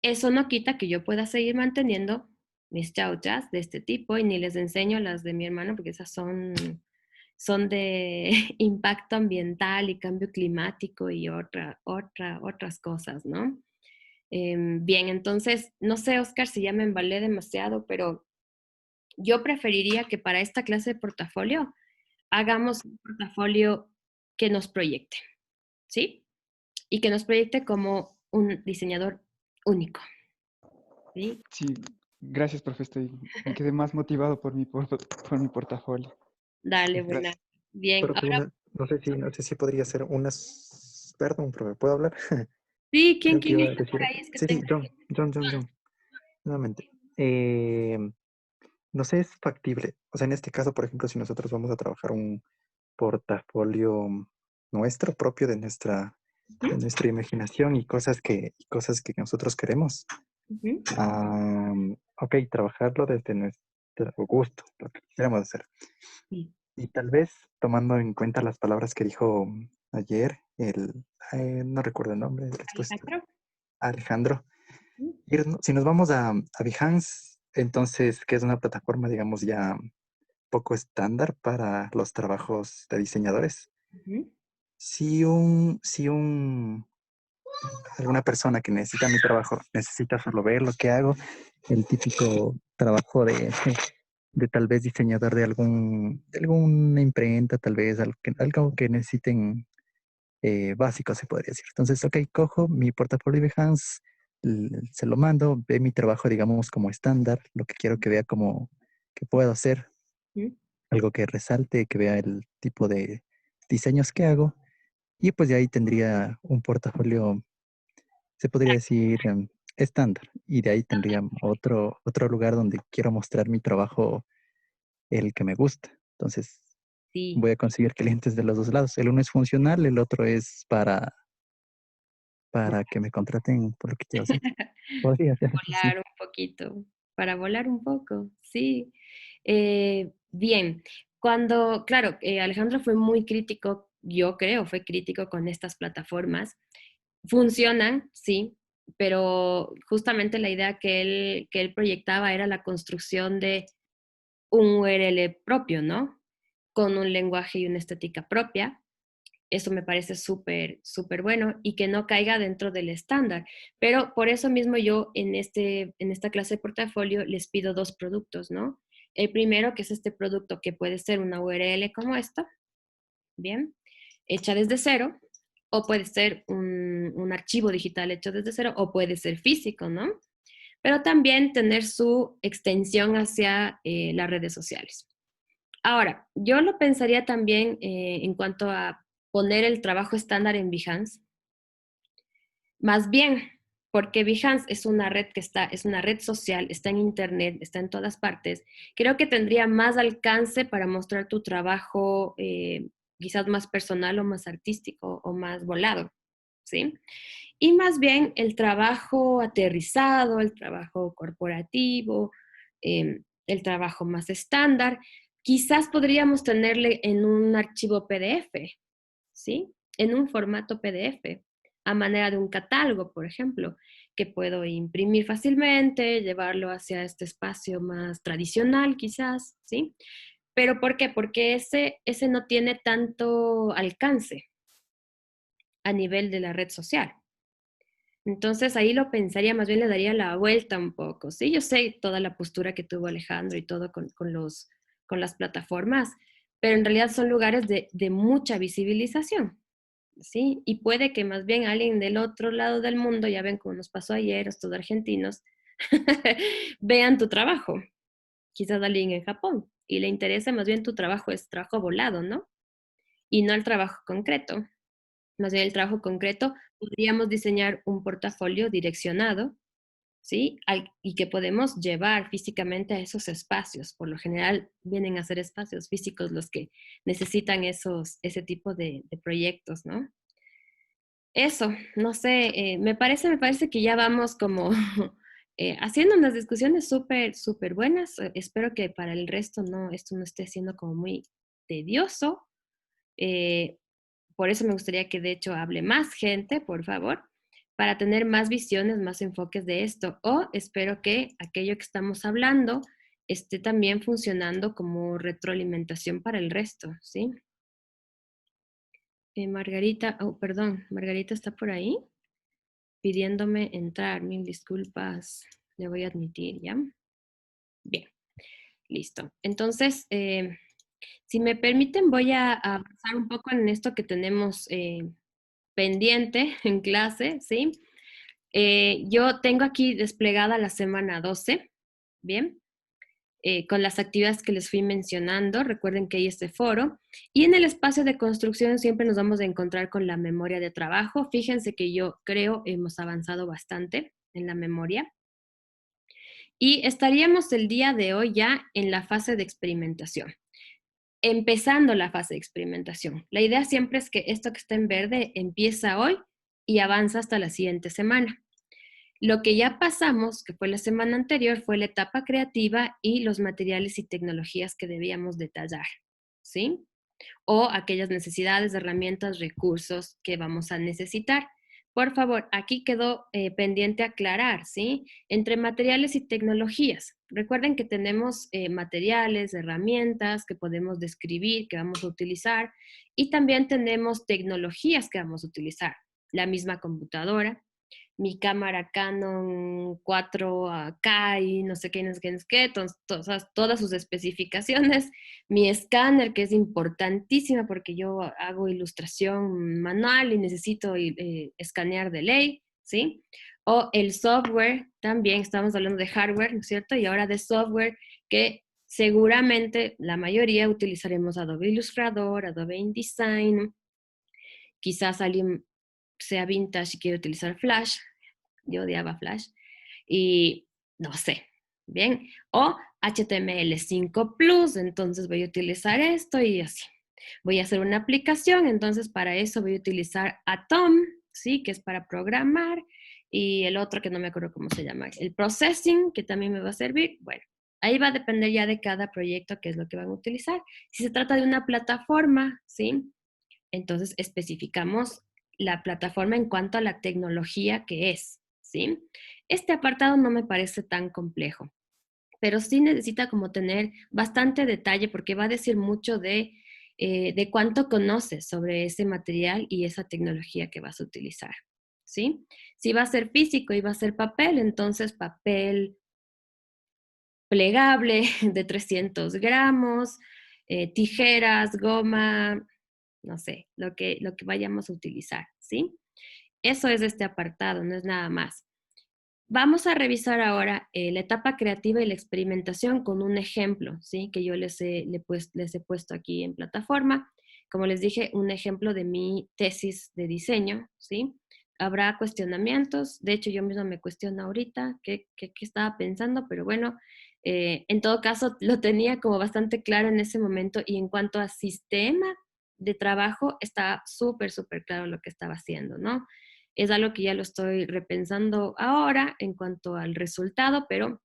eso no quita que yo pueda seguir manteniendo mis chauchas de este tipo y ni les enseño las de mi hermano porque esas son de impacto ambiental y cambio climático y otras cosas, ¿no? Bien, entonces, no sé, Oscar, si ya me embalé demasiado, pero yo preferiría que para esta clase de portafolio hagamos un portafolio que nos proyecte, ¿sí? Y que nos proyecte como un diseñador único, ¿sí? Sí, gracias, profe. Me quedé más motivado por por mi portafolio. Dale, buena. Gracias. Bien, Profe, ahora, no sé si podría ser unas, perdón, profe, ¿puedo hablar? sí, ¿quién, Creo que quién iba a está por decir, ahí? Es que sí, sí, tengo... John, nuevamente. Eh, no sé, es factible. O sea, en este caso, por ejemplo, si nosotros vamos a trabajar un portafolio nuestro, propio de Ujú, nuestra imaginación y cosas que nosotros queremos. ujú. Ok, trabajarlo desde nuestro gusto, lo que queramos hacer. Sí. Y tal vez tomando en cuenta las palabras que dijo ayer, no recuerdo el nombre del expuesto, Alejandro. Alejandro. Ujú, Si nos vamos a Behance, entonces, que es una plataforma, digamos, ya poco estándar para los trabajos de diseñadores. ujú, Si alguna persona que necesita mi trabajo necesita solo ver lo que hago, el típico trabajo de tal vez diseñador de alguna imprenta, tal vez algo que necesiten básico, se podría decir. Entonces, ok, cojo mi portafolio de Behance, se lo mando, ve mi trabajo, digamos, como estándar, lo que quiero que vea como que puedo hacer, ujú. algo que resalte, que vea el tipo de diseños que hago, y pues de ahí tendría un portafolio, se podría decir, estándar, y de ahí tendría otro lugar donde quiero mostrar mi trabajo, el que me gusta. Entonces, Sí. voy a conseguir clientes de los dos lados. El uno es funcional, el otro es para que me contraten por lo que quiero hacer. Podría ser, sí. Volar un poquito, para volar un poco, sí. Bien, claro, Alejandro fue muy crítico, yo creo, fue crítico con estas plataformas. Funcionan, sí, pero justamente la idea que él proyectaba era la construcción de un URL propio, ¿no? Con un lenguaje y una estética propia. Eso me parece súper, súper bueno y que no caiga dentro del estándar. Pero por eso mismo yo en esta clase de portafolio les pido dos productos, ¿no? El primero, que es este producto que puede ser una URL como esta, bien, hecha desde cero, o puede ser un archivo digital hecho desde cero, o puede ser físico, ¿no? Pero también tener su extensión hacia las redes sociales. Ahora, yo lo pensaría también en cuanto a poner el trabajo estándar en Behance, más bien, porque Behance es una red es una red social, está en internet, está en todas partes. Creo que tendría más alcance para mostrar tu trabajo quizás más personal o más artístico o más volado, ¿sí? Y más bien el trabajo aterrizado, el trabajo corporativo, el trabajo más estándar, quizás podríamos tenerle en un archivo PDF, ¿sí? En un formato PDF, a manera de un catálogo, por ejemplo, que puedo imprimir fácilmente, llevarlo hacia este espacio más tradicional, quizás, ¿sí? ¿Pero por qué? Porque ese no tiene tanto alcance a nivel de la red social. Entonces ahí lo pensaría, más bien le daría la vuelta un poco, ¿sí? Yo sé toda la postura que tuvo Alejandro y todo con las plataformas, pero en realidad son lugares de mucha visibilización, ¿sí? Y puede que más bien alguien del otro lado del mundo, ya ven como nos pasó ayer, estos argentinos, vean tu trabajo, quizás alguien en Japón, y le interese más bien tu trabajo, es trabajo volado, ¿no? Y no el trabajo concreto. Más bien el trabajo concreto, podríamos diseñar un portafolio direccionado, ¿sí? Y que podemos llevar físicamente a esos espacios. Por lo general vienen a ser espacios físicos los que necesitan ese tipo de proyectos, ¿no? Eso, no sé, me parece que ya vamos como haciendo unas discusiones súper, súper buenas. Espero que para el resto esto no esté siendo como muy tedioso. Eh, por eso me gustaría que de hecho hable más gente, por favor, para tener más visiones, más enfoques de esto. O espero que aquello que estamos hablando esté también funcionando como retroalimentación para el resto, ¿sí? Margarita, oh, perdón, Margarita está por ahí pidiéndome entrar. Mil disculpas, le voy a admitir, ¿ya? Bien, listo. Entonces, si me permiten, voy a avanzar un poco en esto que tenemos pendiente en clase, ¿sí? Yo tengo aquí desplegada la semana 12, ¿bien? Con las actividades que les fui mencionando. Recuerden que hay este foro. Y en el espacio de construcción siempre nos vamos a encontrar con la memoria de trabajo. Fíjense que yo creo hemos avanzado bastante en la memoria. Y estaríamos el día de hoy ya en la fase de experimentación, empezando la fase de experimentación. La idea siempre es que esto que está en verde empieza hoy y avanza hasta la siguiente semana. Lo que ya pasamos, que fue la semana anterior, fue la etapa creativa y los materiales y tecnologías que debíamos detallar, ¿sí? O aquellas necesidades, herramientas, recursos que vamos a necesitar. Por favor, aquí quedó pendiente aclarar, ¿sí? Entre materiales y tecnologías. Recuerden que tenemos materiales, herramientas que podemos describir, que vamos a utilizar, y también tenemos tecnologías que vamos a utilizar. La misma computadora, mi cámara Canon 4K y no sé qué, no sé qué, no sé qué, todas sus especificaciones, mi escáner, que es importantísima porque yo hago ilustración manual y necesito escanear de ley, ¿sí? O el software, también estamos hablando de hardware, ¿no es cierto? Y ahora de software, que seguramente la mayoría utilizaremos Adobe Illustrator, Adobe InDesign, quizás alguien sea vintage y quiere utilizar Flash. Yo odiaba Flash. Y no sé, ¿bien? O HTML5 Plus, entonces voy a utilizar esto y así. Voy a hacer una aplicación, entonces para eso voy a utilizar Atom, ¿sí? Que es para programar. Y el otro que no me acuerdo cómo se llama, el Processing, que también me va a servir. Bueno, ahí va a depender ya de cada proyecto qué es lo que van a utilizar. Si se trata de una plataforma, ¿sí? Entonces especificamos la plataforma en cuanto a la tecnología que es, ¿sí? Este apartado no me parece tan complejo, pero sí necesita como tener bastante detalle porque va a decir mucho de cuánto conoces sobre ese material y esa tecnología que vas a utilizar, ¿sí? Si va a ser físico y va a ser papel, entonces papel plegable de 300 gramos, tijeras, goma, no sé, lo que vayamos a utilizar, ¿sí? Eso es este apartado, no es nada más. Vamos a revisar ahora la etapa creativa y la experimentación con un ejemplo, ¿sí? Que yo les he puesto aquí en plataforma. Como les dije, un ejemplo de mi tesis de diseño, ¿sí? Habrá cuestionamientos, de hecho yo misma me cuestiono ahorita qué estaba pensando, pero bueno, en todo caso lo tenía como bastante claro en ese momento y en cuanto a sistema de trabajo, está súper, súper claro lo que estaba haciendo, ¿no? Es algo que ya lo estoy repensando ahora en cuanto al resultado, pero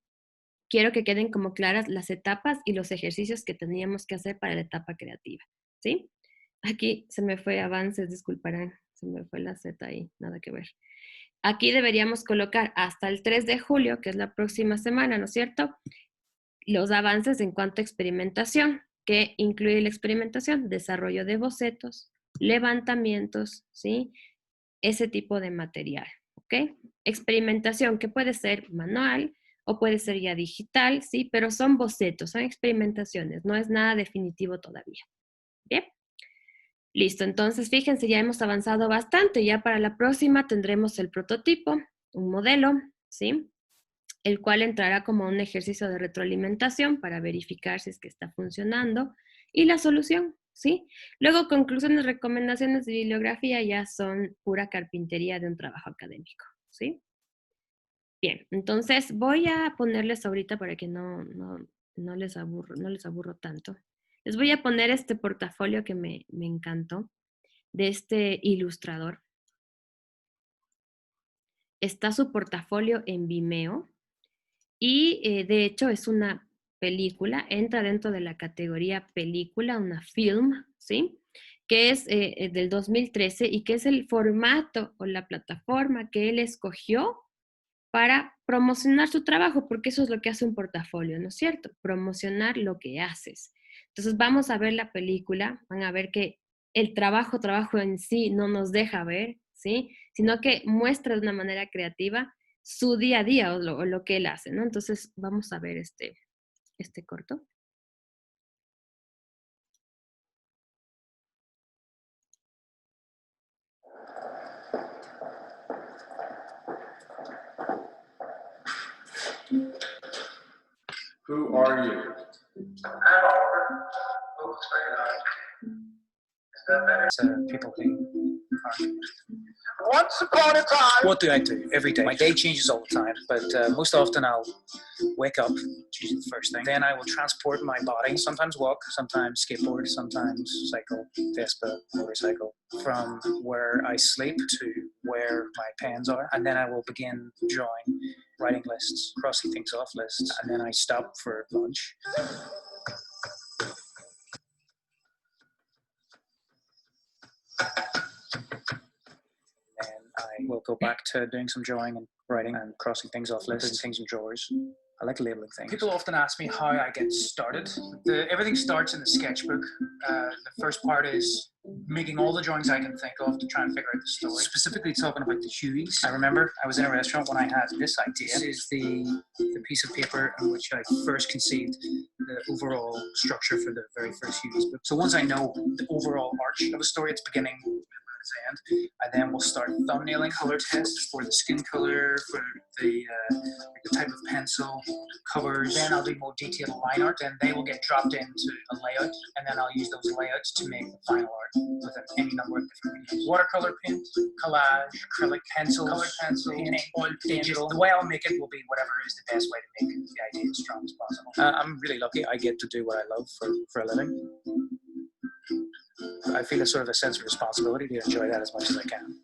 quiero que queden como claras las etapas y los ejercicios que teníamos que hacer para la etapa creativa, ¿sí? Aquí se me fue avances, disculparán, se me fue la Z ahí, nada que ver. Aquí deberíamos colocar hasta el 3 de julio, que es la próxima semana, ¿no es cierto? Los avances en cuanto a experimentación, que incluye la experimentación, desarrollo de bocetos, levantamientos, ¿sí? Ese tipo de material, ¿ok? Experimentación que puede ser manual o puede ser ya digital, ¿sí? Pero son bocetos, son experimentaciones, no es nada definitivo todavía. Bien, listo. Entonces, fíjense, ya hemos avanzado bastante. Ya para la próxima tendremos el prototipo, un modelo, ¿sí? El cual entrará como un ejercicio de retroalimentación para verificar si es que está funcionando y la solución, ¿sí? Luego, conclusiones, recomendaciones de bibliografía ya son pura carpintería de un trabajo académico, ¿sí? Bien, entonces voy a ponerles ahorita para que no les aburro tanto. Les voy a poner este portafolio que me encantó de este ilustrador. Está su portafolio en Vimeo. Y de hecho es una película, entra dentro de la categoría película, una film, ¿sí? Que es del 2013 y que es el formato o la plataforma que él escogió para promocionar su trabajo, porque eso es lo que hace un portafolio, ¿no es cierto? Promocionar lo que haces. Entonces vamos a ver la película, van a ver que el trabajo en sí no nos deja ver, ¿sí? Sino que muestra de una manera creativa su día a día o lo que él hace, ¿no? Entonces vamos a ver este corto. Who are you? I'm Oliver. Oh, it's very nice. Is that better? People who are. Once upon a time. What do I do every day? My day changes all the time, but most often I'll wake up, it's usually the first thing. Then I will transport my body, sometimes walk, sometimes skateboard, sometimes cycle, Vespa, motorcycle, from where I sleep to where my pens are. And then I will begin drawing, writing lists, crossing things off lists, and then I stop for lunch. I will go back to doing some drawing and writing and crossing things off lists, putting things in drawers. I like labeling things. People often ask me how I get started. Everything starts in the sketchbook. The first part is making all the drawings I can think of to try and figure out the story. Specifically talking about the hues. I remember I was in a restaurant when I had this idea. This is the piece of paper on which I first conceived the overall structure for the very first hues book. So once I know the overall arch of a story, its beginning, end, I then will start thumbnailing color tests for the skin color, for the type of pencil, covers. Then I'll do more detailed line art, and they will get dropped into a layout, and then I'll use those layouts to make the final art with any number of different mediums. Watercolor paint, collage, acrylic pencils, colored pencil, painting, oil digital. The way I'll make it will be whatever is the best way to make the idea as strong as possible. I'm really lucky. I get to do what I love for a living. I feel a sort of a sense of responsibility to enjoy that as much as I can.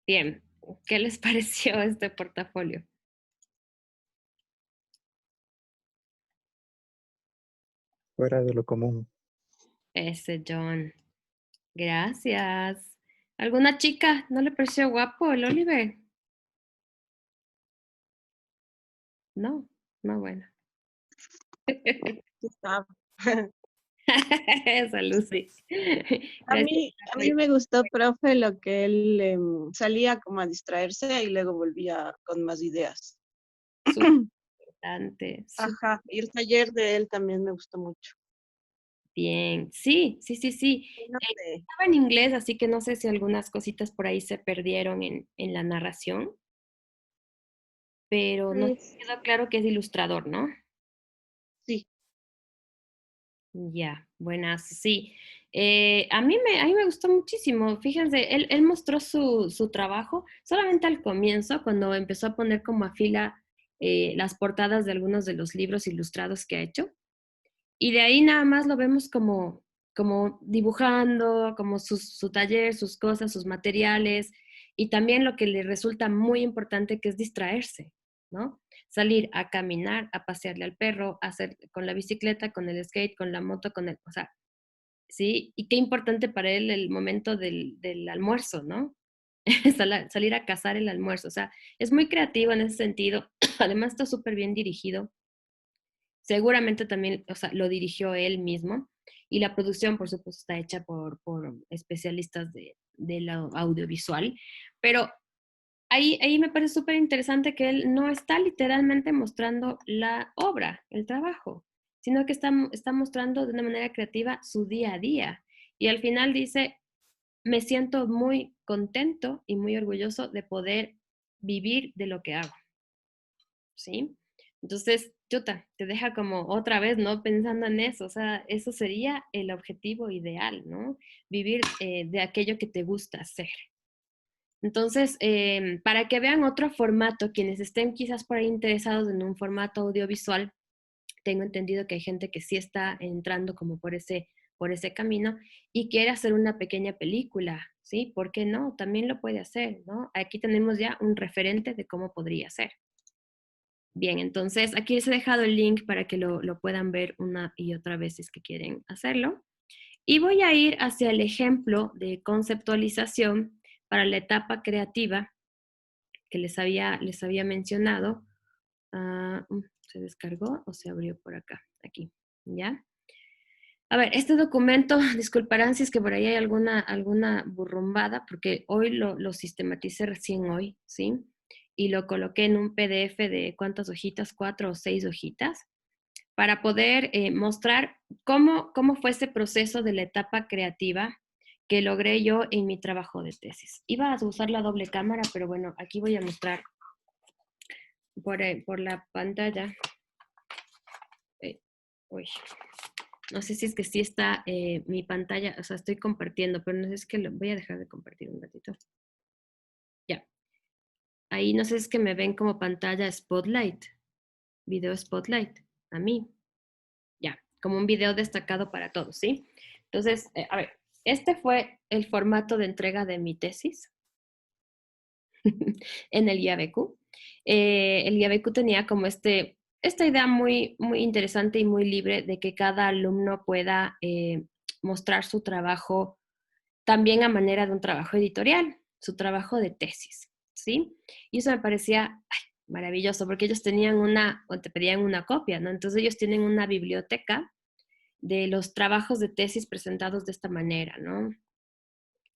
Bien, ¿qué les pareció este portafolio? Fuera de lo común. Ese John. Gracias. ¿Alguna chica no le pareció guapo el Oliver? No, no, bueno. Salud, sí. A Gracias. mí me gustó, profe, lo que él salía como a distraerse y luego volvía con más ideas. Súper importante. Ajá, y el taller de él también me gustó mucho. Bien. Sí, sí, sí, sí. No sé. Estaba en inglés, así que no sé si algunas cositas por ahí se perdieron en la narración, pero no Pues, quedó claro que es ilustrador, ¿no? sí, Ya, buenas, sí. A mí me gustó muchísimo. Fíjense, él mostró su trabajo solamente al comienzo, cuando empezó a poner como a fila las portadas de algunos de los libros ilustrados que ha hecho. Y de ahí nada más lo vemos como dibujando, como su taller, sus cosas, sus materiales, y también lo que le resulta muy importante que es distraerse, ¿no? Salir a caminar, a pasearle al perro, a hacer con la bicicleta, con el skate, con la moto, o sea, ¿sí? Y qué importante para él el momento del almuerzo, ¿no? Salir a cazar el almuerzo, o sea, es muy creativo en ese sentido. Además está súper bien dirigido. Seguramente también, o sea, lo dirigió él mismo, y la producción, por supuesto, está hecha por especialistas de lo audiovisual, pero ahí me parece súper interesante que él no está literalmente mostrando la obra, el trabajo, sino que está mostrando de una manera creativa su día a día. Y al final dice, me siento muy contento y muy orgulloso de poder vivir de lo que hago. ¿Sí? Entonces, chuta, te deja como otra vez, ¿no? Pensando en eso, o sea, eso sería el objetivo ideal, ¿no? Vivir de aquello que te gusta hacer. Entonces, para que vean otro formato, quienes estén quizás por ahí interesados en un formato audiovisual, tengo entendido que hay gente que sí está entrando como por ese camino y quiere hacer una pequeña película, ¿sí? ¿Por qué no? También lo puede hacer, ¿no? Aquí tenemos ya un referente de cómo podría ser. Bien, entonces aquí les he dejado el link para que lo puedan ver una y otra vez si es que quieren hacerlo. Y voy a ir hacia el ejemplo de conceptualización para la etapa creativa que les había mencionado. ¿Se descargó o se abrió por acá? Aquí, ¿ya? A ver, este documento, disculparán si es que por ahí hay alguna burrumbada, porque hoy lo sistematicé recién hoy, ¿sí? Y lo coloqué en un PDF de ¿cuántas hojitas? 4 o 6 hojitas, para poder mostrar cómo fue ese proceso de la etapa creativa que logré yo en mi trabajo de tesis. Iba a usar la doble cámara, pero bueno, aquí voy a mostrar por la pantalla. Uy, no sé si es que sí está mi pantalla, o sea, estoy compartiendo, pero no sé si es que lo voy a dejar de compartir un ratito. Ya. Ahí no sé si es que me ven como pantalla Spotlight, video Spotlight, a mí. Ya, como un video destacado para todos, ¿sí? Entonces, a ver, este fue el formato de entrega de mi tesis en el IABQ. El IABQ tenía como esta idea muy, muy interesante y muy libre de que cada alumno pueda mostrar su trabajo también a manera de un trabajo editorial, su trabajo de tesis, ¿sí? Y eso me parecía maravilloso, porque ellos tenían o te pedían una copia, ¿no? Entonces ellos tienen una biblioteca de los trabajos de tesis presentados de esta manera, ¿no?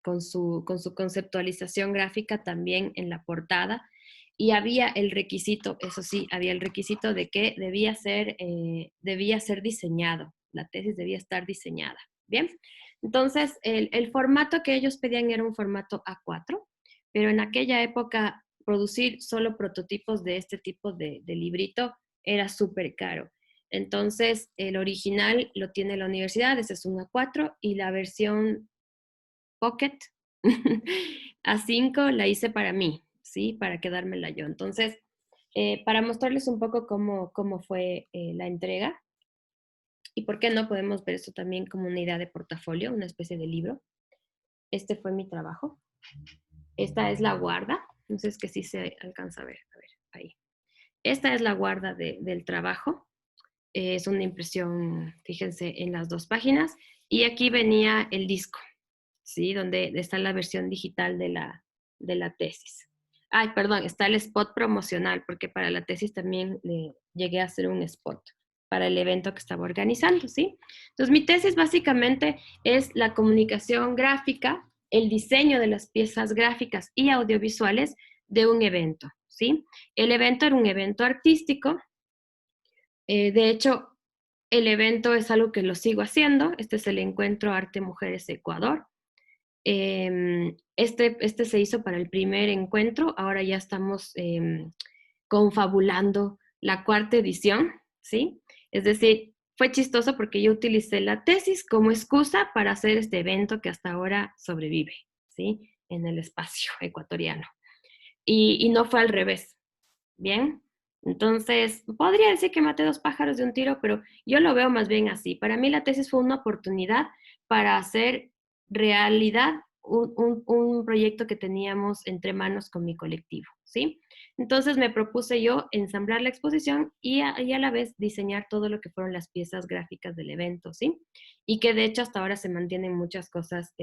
Con su conceptualización gráfica también en la portada. Y había el requisito, eso sí, había el requisito de que debía ser diseñado, la tesis debía estar diseñada. Bien, entonces el formato que ellos pedían era un formato A4, pero en aquella época producir solo prototipos de este tipo de librito era súper caro. Entonces, el original lo tiene la universidad, ese es un A4, y la versión Pocket A5 la hice para mí, ¿sí? Para quedármela yo. Entonces, para mostrarles un poco cómo fue la entrega, y por qué no podemos ver esto también como una idea de portafolio, una especie de libro. Este fue mi trabajo. Esta es la guarda. No sé si es que sí se alcanza a ver ahí. Esta es la guarda del trabajo. Es una impresión, fíjense, en las 2 páginas. Y aquí venía el disco, ¿sí? Donde está la versión digital de la tesis. Ay, perdón, está el spot promocional, porque para la tesis también llegué a hacer un spot. para el evento que estaba organizando, ¿sí? Entonces, mi tesis básicamente es la comunicación gráfica, el diseño de las piezas gráficas y audiovisuales de un evento, ¿sí? El evento era un evento artístico. De hecho, el evento es algo que lo sigo haciendo. Este es el Encuentro Arte Mujeres Ecuador. Este se hizo para el primer encuentro. Ahora ya estamos confabulando la cuarta edición, ¿sí? Es decir, fue chistoso porque yo utilicé la tesis como excusa para hacer este evento que hasta ahora sobrevive, ¿sí? En el espacio ecuatoriano. Y no fue al revés, ¿bien? Entonces, podría decir que maté dos pájaros de un tiro, pero yo lo veo más bien así. Para mí la tesis fue una oportunidad para hacer realidad un proyecto que teníamos entre manos con mi colectivo, ¿sí? Entonces me propuse yo ensamblar la exposición y a la vez diseñar todo lo que fueron las piezas gráficas del evento, ¿sí? Y que de hecho hasta ahora se mantienen muchas cosas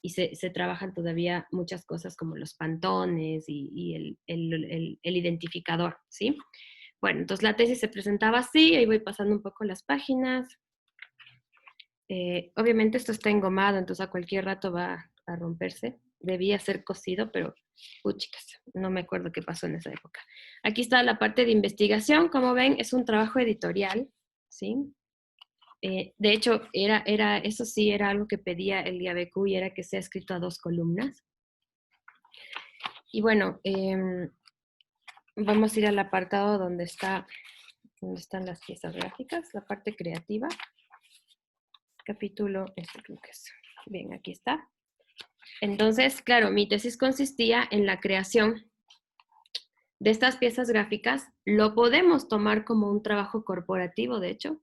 y se trabajan todavía muchas cosas como los pantones y el identificador, ¿sí? Bueno, entonces la tesis se presentaba así, ahí voy pasando un poco las páginas. Obviamente esto está engomado, entonces a cualquier rato va a romperse. Debía ser cosido, pero puchicas, no me acuerdo qué pasó en esa época. Aquí está la parte de investigación, como ven, es un trabajo editorial, ¿sí? De hecho, eso sí era algo que pedía el IABQ y era que sea escrito a 2 columnas. Y bueno, vamos a ir al apartado donde están las piezas gráficas, la parte creativa. Capítulo, creo que es. Bien, aquí está. Entonces, claro, mi tesis consistía en la creación de estas piezas gráficas. Lo podemos tomar como un trabajo corporativo, de hecho.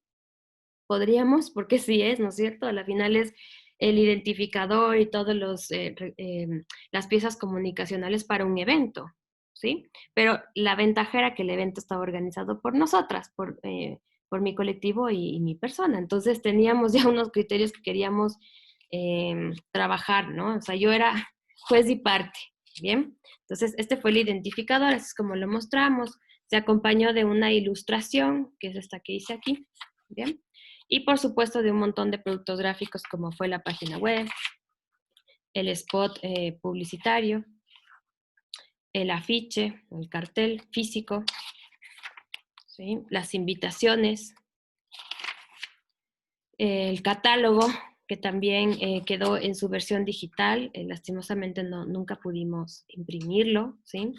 Podríamos, porque sí es, ¿no es cierto? A la final es el identificador y todas las piezas comunicacionales para un evento, ¿sí? Pero la ventaja era que el evento estaba organizado por nosotras, por mi colectivo y mi persona. Entonces teníamos ya unos criterios que queríamos trabajar, ¿no? O sea, yo era juez y parte, ¿bien? Entonces, este fue el identificador, así es como lo mostramos. Se acompañó de una ilustración, que es esta que hice aquí, ¿bien? Y por supuesto de un montón de productos gráficos como fue la página web, el spot publicitario, el afiche, el cartel físico, ¿sí? Las invitaciones, el catálogo, que también quedó en su versión digital. Lastimosamente nunca pudimos imprimirlo, ¿sí?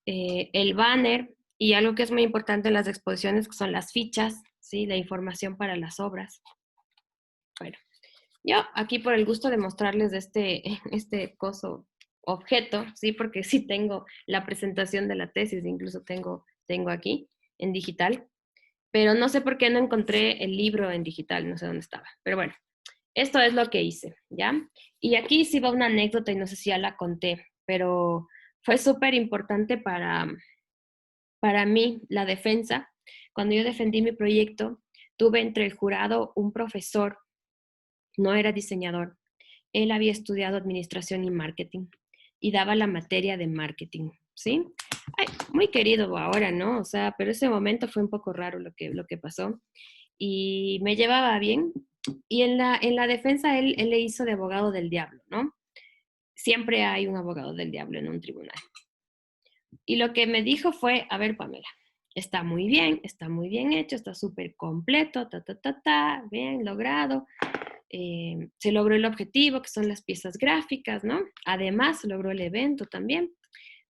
El banner y algo que es muy importante en las exposiciones, que son las fichas, ¿sí? La información para las obras. Bueno, yo aquí por el gusto de mostrarles este objeto, ¿sí? Porque sí tengo la presentación de la tesis, incluso tengo aquí en digital, pero no sé por qué no encontré el libro en digital, no sé dónde estaba. Pero bueno, esto es lo que hice, ¿ya? Y aquí sí va una anécdota y no sé si ya la conté, pero fue súper importante para mí la defensa. Cuando yo defendí mi proyecto, tuve entre el jurado un profesor, no era diseñador, él había estudiado administración y marketing y daba la materia de marketing, ¿sí? Ay, muy querido ahora, ¿no? O sea, pero ese momento fue un poco raro lo que pasó y me llevaba bien. Y en la defensa él le hizo de abogado del diablo, ¿no? Siempre hay un abogado del diablo en un tribunal. Y lo que me dijo fue, a ver, Pamela, está muy bien hecho, está súper completo, bien logrado. Se logró el objetivo, que son las piezas gráficas, ¿no? Además, se logró el evento también.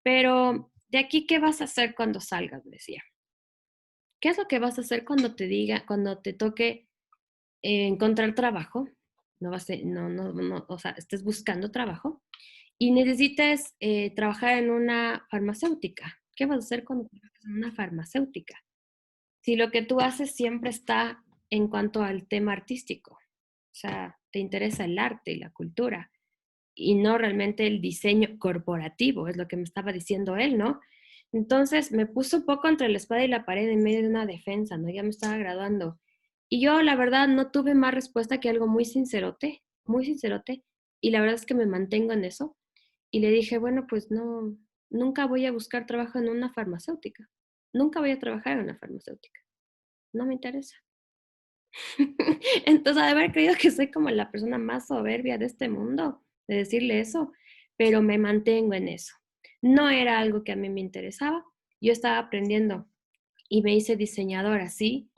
Pero, ¿de aquí qué vas a hacer cuando salgas? Me decía. ¿Qué es lo que vas a hacer cuando te toque encontrar trabajo? O sea, estés buscando trabajo y necesites trabajar en una farmacéutica. ¿Qué vas a hacer cuando trabajas en una farmacéutica? Si lo que tú haces siempre está en cuanto al tema artístico, o sea, te interesa el arte y la cultura y no realmente el diseño corporativo, es lo que me estaba diciendo él, ¿no? Entonces me puso un poco entre la espada y la pared en medio de una defensa, ¿no? Ya me estaba graduando. Y yo, la verdad, no tuve más respuesta que algo muy sincerote, y la verdad es que me mantengo en eso. Y le dije, bueno, pues no, nunca voy a buscar trabajo en una farmacéutica. Nunca voy a trabajar en una farmacéutica. no me interesa. Entonces, de haber creído que soy como la persona más soberbia de este mundo, de decirle eso, pero me mantengo en eso. No era algo que a mí me interesaba. Yo estaba aprendiendo y me hice diseñadora, sí,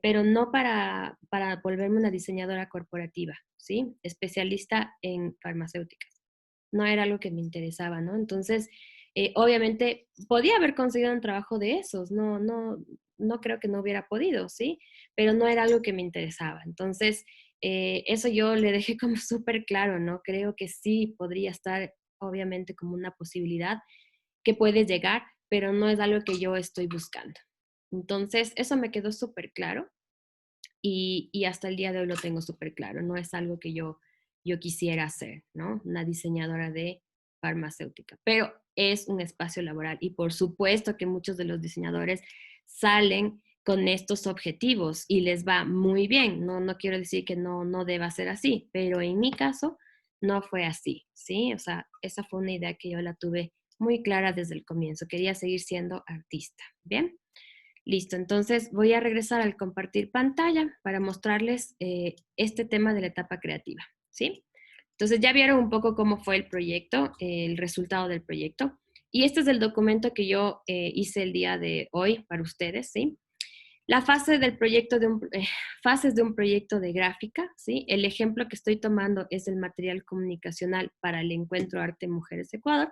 pero no para volverme una diseñadora corporativa, ¿sí? Especialista en farmacéuticas. No era algo que me interesaba, ¿no? Entonces, obviamente, podía haber conseguido un trabajo de esos, no creo que no hubiera podido, ¿sí? Pero no era algo que me interesaba. Entonces, eso yo le dejé como súper claro, ¿no? Creo que sí podría estar, obviamente, como una posibilidad que puede llegar, pero no es algo que yo estoy buscando. Entonces, eso me quedó súper claro y hasta el día de hoy lo tengo súper claro. No es algo que yo quisiera hacer, ¿no? Una diseñadora de farmacéutica, pero es un espacio laboral y por supuesto que muchos de los diseñadores salen con estos objetivos y les va muy bien. No quiero decir que no deba ser así, pero en mi caso no fue así, ¿sí? O sea, esa fue una idea que yo la tuve muy clara desde el comienzo. Quería seguir siendo artista, ¿bien? Listo, entonces voy a regresar al compartir pantalla para mostrarles este tema de la etapa creativa, ¿sí? Entonces ya vieron un poco cómo fue el proyecto, el resultado del proyecto. Y este es el documento que yo hice el día de hoy para ustedes, ¿sí? La fase del proyecto fases de un proyecto de gráfica, ¿sí? El ejemplo que estoy tomando es el material comunicacional para el encuentro Arte Mujeres Ecuador.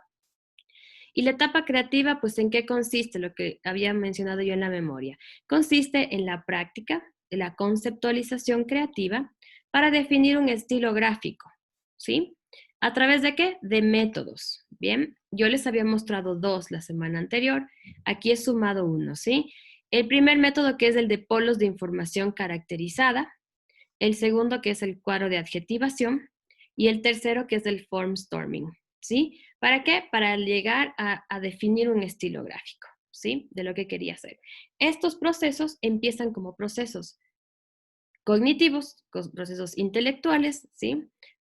Y la etapa creativa, pues, ¿en qué consiste? Lo que había mencionado yo en la memoria. Consiste en la práctica, de la conceptualización creativa para definir un estilo gráfico, ¿sí? ¿A través de qué? De métodos, ¿bien? Yo les había mostrado 2 la semana anterior, aquí he sumado 1, ¿sí? El primer método que es el de polos de información caracterizada, el segundo que es el cuadro de adjetivación y el tercero que es el form storming, ¿sí? ¿Para qué? Para llegar a definir un estilo gráfico, ¿sí? De lo que quería hacer. Estos procesos empiezan como procesos cognitivos, procesos intelectuales, ¿sí?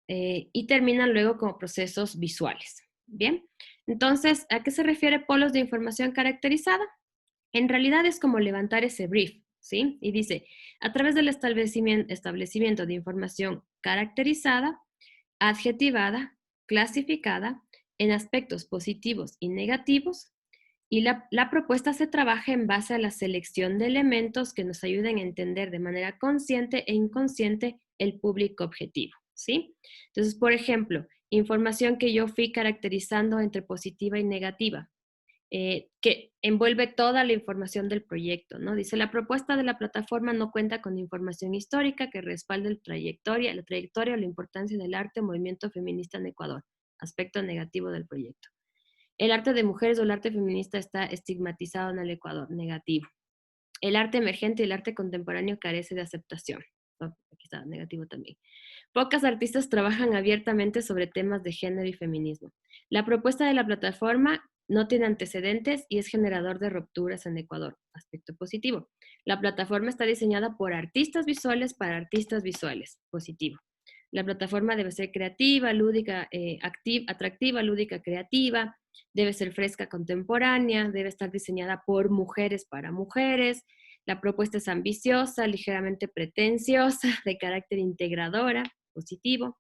Y terminan luego como procesos visuales, ¿bien? Entonces, ¿a qué se refiere polos de información caracterizada? En realidad es como levantar ese brief, ¿sí? Y dice, a través del establecimiento de información caracterizada, adjetivada, clasificada, en aspectos positivos y negativos, y la propuesta se trabaja en base a la selección de elementos que nos ayuden a entender de manera consciente e inconsciente el público objetivo, ¿sí? Entonces, por ejemplo, información que yo fui caracterizando entre positiva y negativa, que envuelve toda la información del proyecto, ¿no? Dice, la propuesta de la plataforma no cuenta con información histórica que respalde la trayectoria o la importancia del arte o movimiento feminista en Ecuador, aspecto negativo del proyecto. El arte de mujeres o el arte feminista está estigmatizado en el Ecuador, negativo. El arte emergente y el arte contemporáneo carece de aceptación. Oh, aquí está, negativo también. Pocas artistas trabajan abiertamente sobre temas de género y feminismo. La propuesta de la plataforma no tiene antecedentes y es generador de rupturas en Ecuador. Aspecto positivo. La plataforma está diseñada por artistas visuales para artistas visuales. Positivo. La plataforma debe ser creativa, lúdica, atractiva, lúdica, creativa. Debe ser fresca, contemporánea. Debe estar diseñada por mujeres para mujeres. La propuesta es ambiciosa, ligeramente pretenciosa, de carácter integradora, positivo.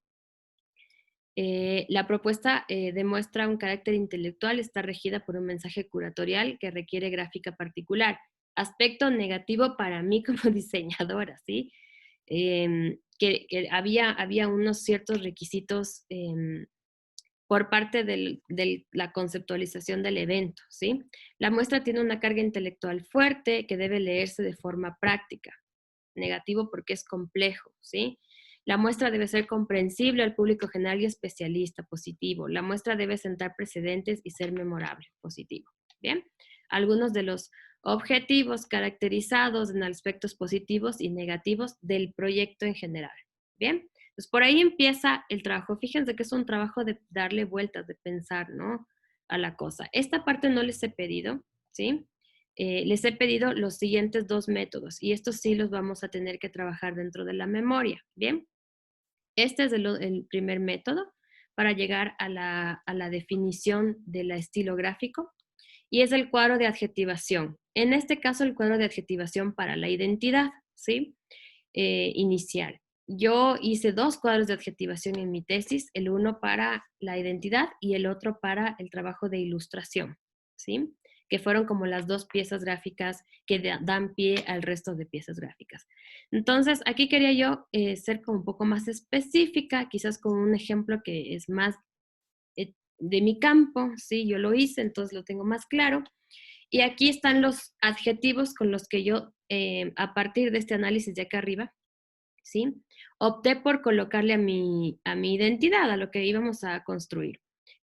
La propuesta demuestra un carácter intelectual, está regida por un mensaje curatorial que requiere gráfica particular. Aspecto negativo para mí como diseñadora, ¿sí? Que había unos ciertos requisitos por parte de la conceptualización del evento, ¿sí? La muestra tiene una carga intelectual fuerte que debe leerse de forma práctica. Negativo porque es complejo, ¿sí? La muestra debe ser comprensible al público general y especialista, positivo. La muestra debe sentar precedentes y ser memorable, positivo. ¿Bien? Algunos de los objetivos caracterizados en aspectos positivos y negativos del proyecto en general. ¿Bien? Pues por ahí empieza el trabajo. Fíjense que es un trabajo de darle vueltas, de pensar, ¿no? A la cosa. Esta parte no les he pedido, ¿sí? Les he pedido los siguientes 2 métodos y estos sí los vamos a tener que trabajar dentro de la memoria, ¿bien? Este es el primer método para llegar a la definición del estilo gráfico y es el cuadro de adjetivación. En este caso, el cuadro de adjetivación para la identidad, ¿sí? Inicial. Yo hice 2 cuadros de adjetivación en mi tesis, el uno para la identidad y el otro para el trabajo de ilustración, ¿sí? Que fueron como las 2 piezas gráficas que dan pie al resto de piezas gráficas. Entonces, aquí quería yo ser como un poco más específica, quizás con un ejemplo que es más de mi campo, ¿sí? Yo lo hice, entonces lo tengo más claro. Y aquí están los adjetivos con los que yo, a partir de este análisis de acá arriba, ¿sí? Opté por colocarle a mi identidad, a lo que íbamos a construir.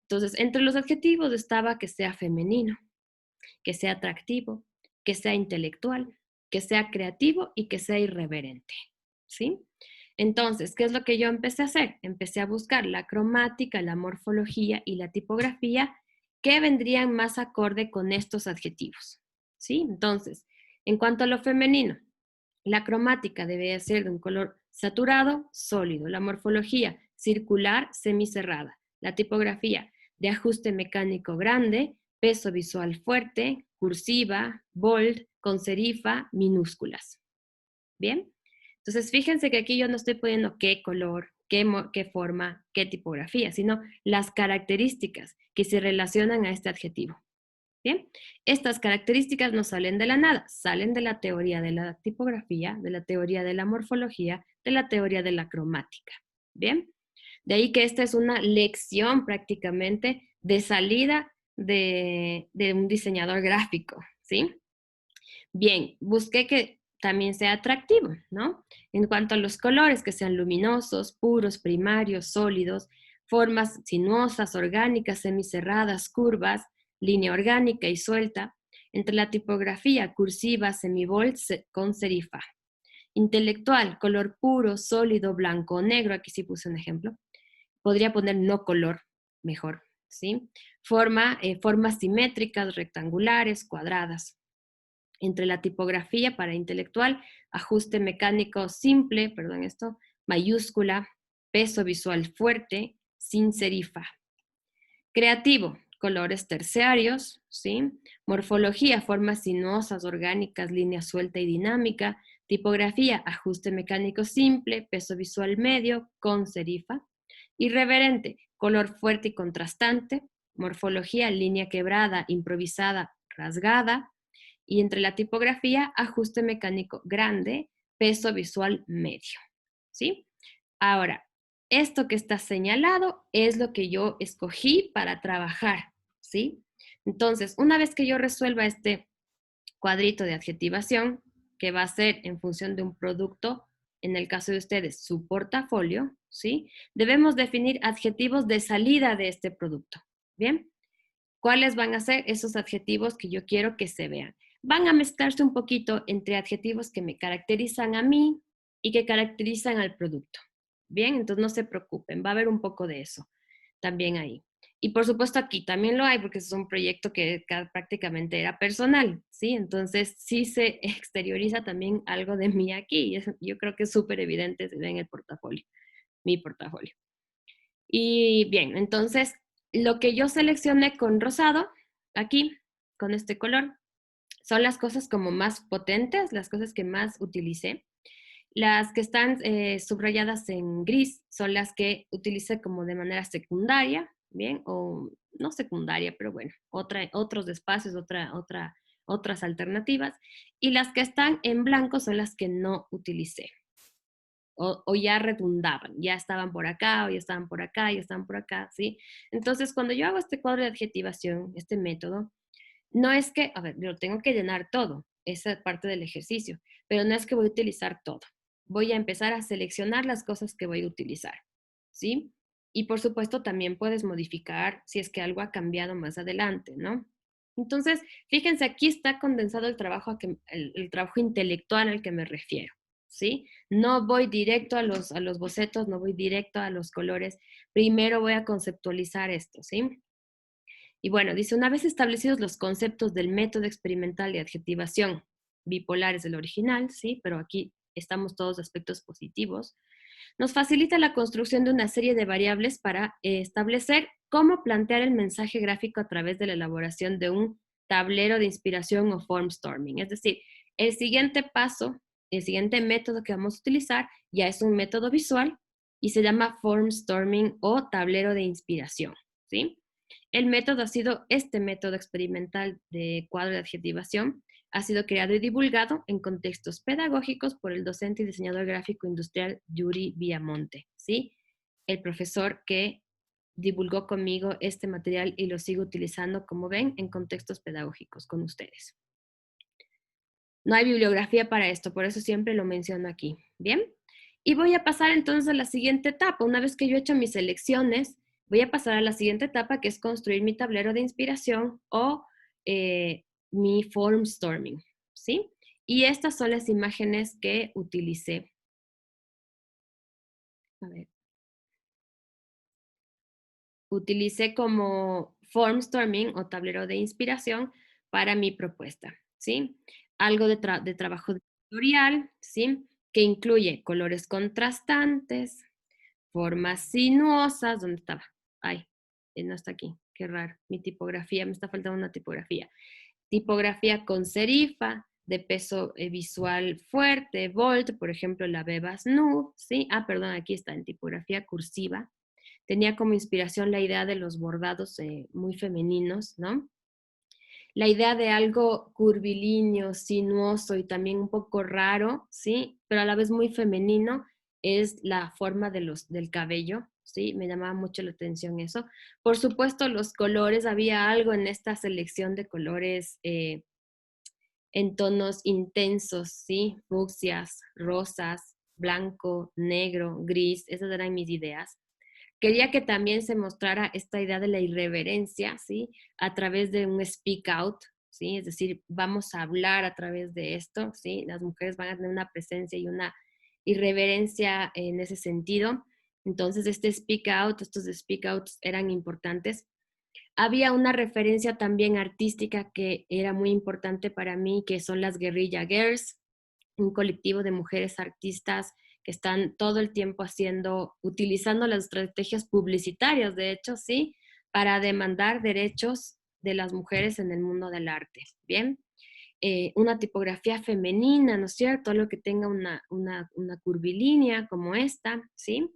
Entonces, entre los adjetivos estaba que sea femenino, que sea atractivo, que sea intelectual, que sea creativo y que sea irreverente, ¿sí? Entonces, ¿qué es lo que yo empecé a hacer? Empecé a buscar la cromática, la morfología y la tipografía que vendrían más acorde con estos adjetivos, ¿sí? Entonces, en cuanto a lo femenino, la cromática debe ser de un color saturado, sólido. La morfología, circular, semicerrada. La tipografía, de ajuste mecánico grande, peso visual fuerte, cursiva, bold, con serifa, minúsculas. ¿Bien? Entonces, fíjense que aquí yo no estoy poniendo qué color, qué forma, qué tipografía, sino las características que se relacionan a este adjetivo. Bien, estas características no salen de la nada, salen de la teoría de la tipografía, de la teoría de la morfología, de la teoría de la cromática. Bien, de ahí que esta es una lección prácticamente de salida de un diseñador gráfico, ¿sí? Bien, busqué que también sea atractivo, ¿no? En cuanto a los colores, que sean luminosos, puros, primarios, sólidos, formas sinuosas, orgánicas, semicerradas, curvas, línea orgánica y suelta, entre la tipografía cursiva, semibold con serifa. Intelectual, color puro, sólido, blanco o negro, aquí sí puse un ejemplo. Podría poner no color, mejor, ¿sí? Formas simétricas, rectangulares, cuadradas. Entre la tipografía para intelectual, ajuste mecánico simple, perdón esto, mayúscula, peso visual fuerte, sin serifa. Creativo, colores terciarios, ¿sí? Morfología, formas sinuosas, orgánicas, línea suelta y dinámica. Tipografía, ajuste mecánico simple, peso visual medio, con serifa. Irreverente, color fuerte y contrastante. Morfología, línea quebrada, improvisada, rasgada. Y entre la tipografía, ajuste mecánico grande, peso visual medio, ¿sí? Ahora, esto que está señalado es lo que yo escogí para trabajar, ¿sí? Entonces, una vez que yo resuelva este cuadrito de adjetivación, que va a ser en función de un producto, en el caso de ustedes, su portafolio, ¿sí? Debemos definir adjetivos de salida de este producto, ¿bien? ¿Cuáles van a ser esos adjetivos que yo quiero que se vean? Van a mezclarse un poquito entre adjetivos que me caracterizan a mí y que caracterizan al producto. Bien, entonces no se preocupen, va a haber un poco de eso también ahí. Y por supuesto aquí también lo hay porque es un proyecto que prácticamente era personal, ¿sí? Entonces sí se exterioriza también algo de mí aquí. Yo creo que es súper evidente, se ve en el portafolio, mi portafolio. Y bien, entonces lo que yo seleccioné con rosado, aquí, con este color, son las cosas como más potentes, las cosas que más utilicé. Las que están subrayadas en gris son las que utilicé como de manera secundaria, ¿bien? O no secundaria, pero bueno, otros espacios, otras alternativas. Y las que están en blanco son las que no utilicé. O ya redundaban, ya estaban por acá, o ya estaban por acá, ya estaban por acá, ¿sí? Entonces, cuando yo hago este cuadro de adjetivación, este método, no es que, a ver, lo tengo que llenar todo, esa es parte del ejercicio, pero no es que voy a utilizar todo. Voy a empezar a seleccionar las cosas que voy a utilizar, ¿sí? Y por supuesto también puedes modificar si es que algo ha cambiado más adelante, ¿no? Entonces, fíjense, aquí está condensado el trabajo, el trabajo intelectual al que me refiero, ¿sí? No voy directo a los bocetos, no voy directo a los colores. Primero voy a conceptualizar esto, ¿sí? Y bueno, dice, una vez establecidos los conceptos del método experimental de adjetivación, bipolares del original, ¿sí? Pero aquí estamos todos aspectos positivos, nos facilita la construcción de una serie de variables para establecer cómo plantear el mensaje gráfico a través de la elaboración de un tablero de inspiración o formstorming. Es decir, el siguiente paso, el siguiente método que vamos a utilizar ya es un método visual y se llama formstorming o tablero de inspiración, ¿sí? El método ha sido, este método experimental de cuadro de adjetivación ha sido creado y divulgado en contextos pedagógicos por el docente y diseñador gráfico industrial Yuri Viamonte, ¿sí? El profesor que divulgó conmigo este material y lo sigo utilizando, como ven, en contextos pedagógicos con ustedes. No hay bibliografía para esto, por eso siempre lo menciono aquí, ¿bien? Y voy a pasar entonces a la siguiente etapa. Una vez que yo he hecho mis selecciones, voy a pasar a la siguiente etapa, que es construir mi tablero de inspiración o mi formstorming, ¿sí? Y estas son las imágenes que utilicé. A ver. Utilicé como formstorming o tablero de inspiración para mi propuesta, ¿sí? Algo de trabajo editorial, ¿sí? Que incluye colores contrastantes, formas sinuosas, ¿dónde estaba? Ay, no está aquí, qué raro, mi tipografía, me está faltando una tipografía. Tipografía con serifa, de peso visual fuerte, bold, por ejemplo, la Bebas Nude, ¿sí? Ah, perdón, aquí está, en tipografía cursiva. Tenía como inspiración la idea de los bordados muy femeninos, ¿no? La idea de algo curvilíneo, sinuoso y también un poco raro, ¿sí? Pero a la vez muy femenino, es la forma del cabello, ¿sí? Me llamaba mucho la atención eso. Por supuesto, los colores, había algo en esta selección de colores en tonos intensos, ¿sí? Fucsias, rosas, blanco, negro, gris, esas eran mis ideas. Quería que también se mostrara esta idea de la irreverencia, ¿sí? A través de un speak out, ¿sí? Es decir, vamos a hablar a través de esto, ¿sí? Las mujeres van a tener una presencia y una irreverencia en ese sentido. Entonces, este speak out, estos speak outs eran importantes. Había una referencia también artística que era muy importante para mí, que son las Guerrilla Girls, un colectivo de mujeres artistas que están todo el tiempo utilizando las estrategias publicitarias, de hecho, sí, para demandar derechos de las mujeres en el mundo del arte. Bien, una tipografía femenina, ¿no es cierto? Algo que tenga una curvilínea como esta, ¿sí?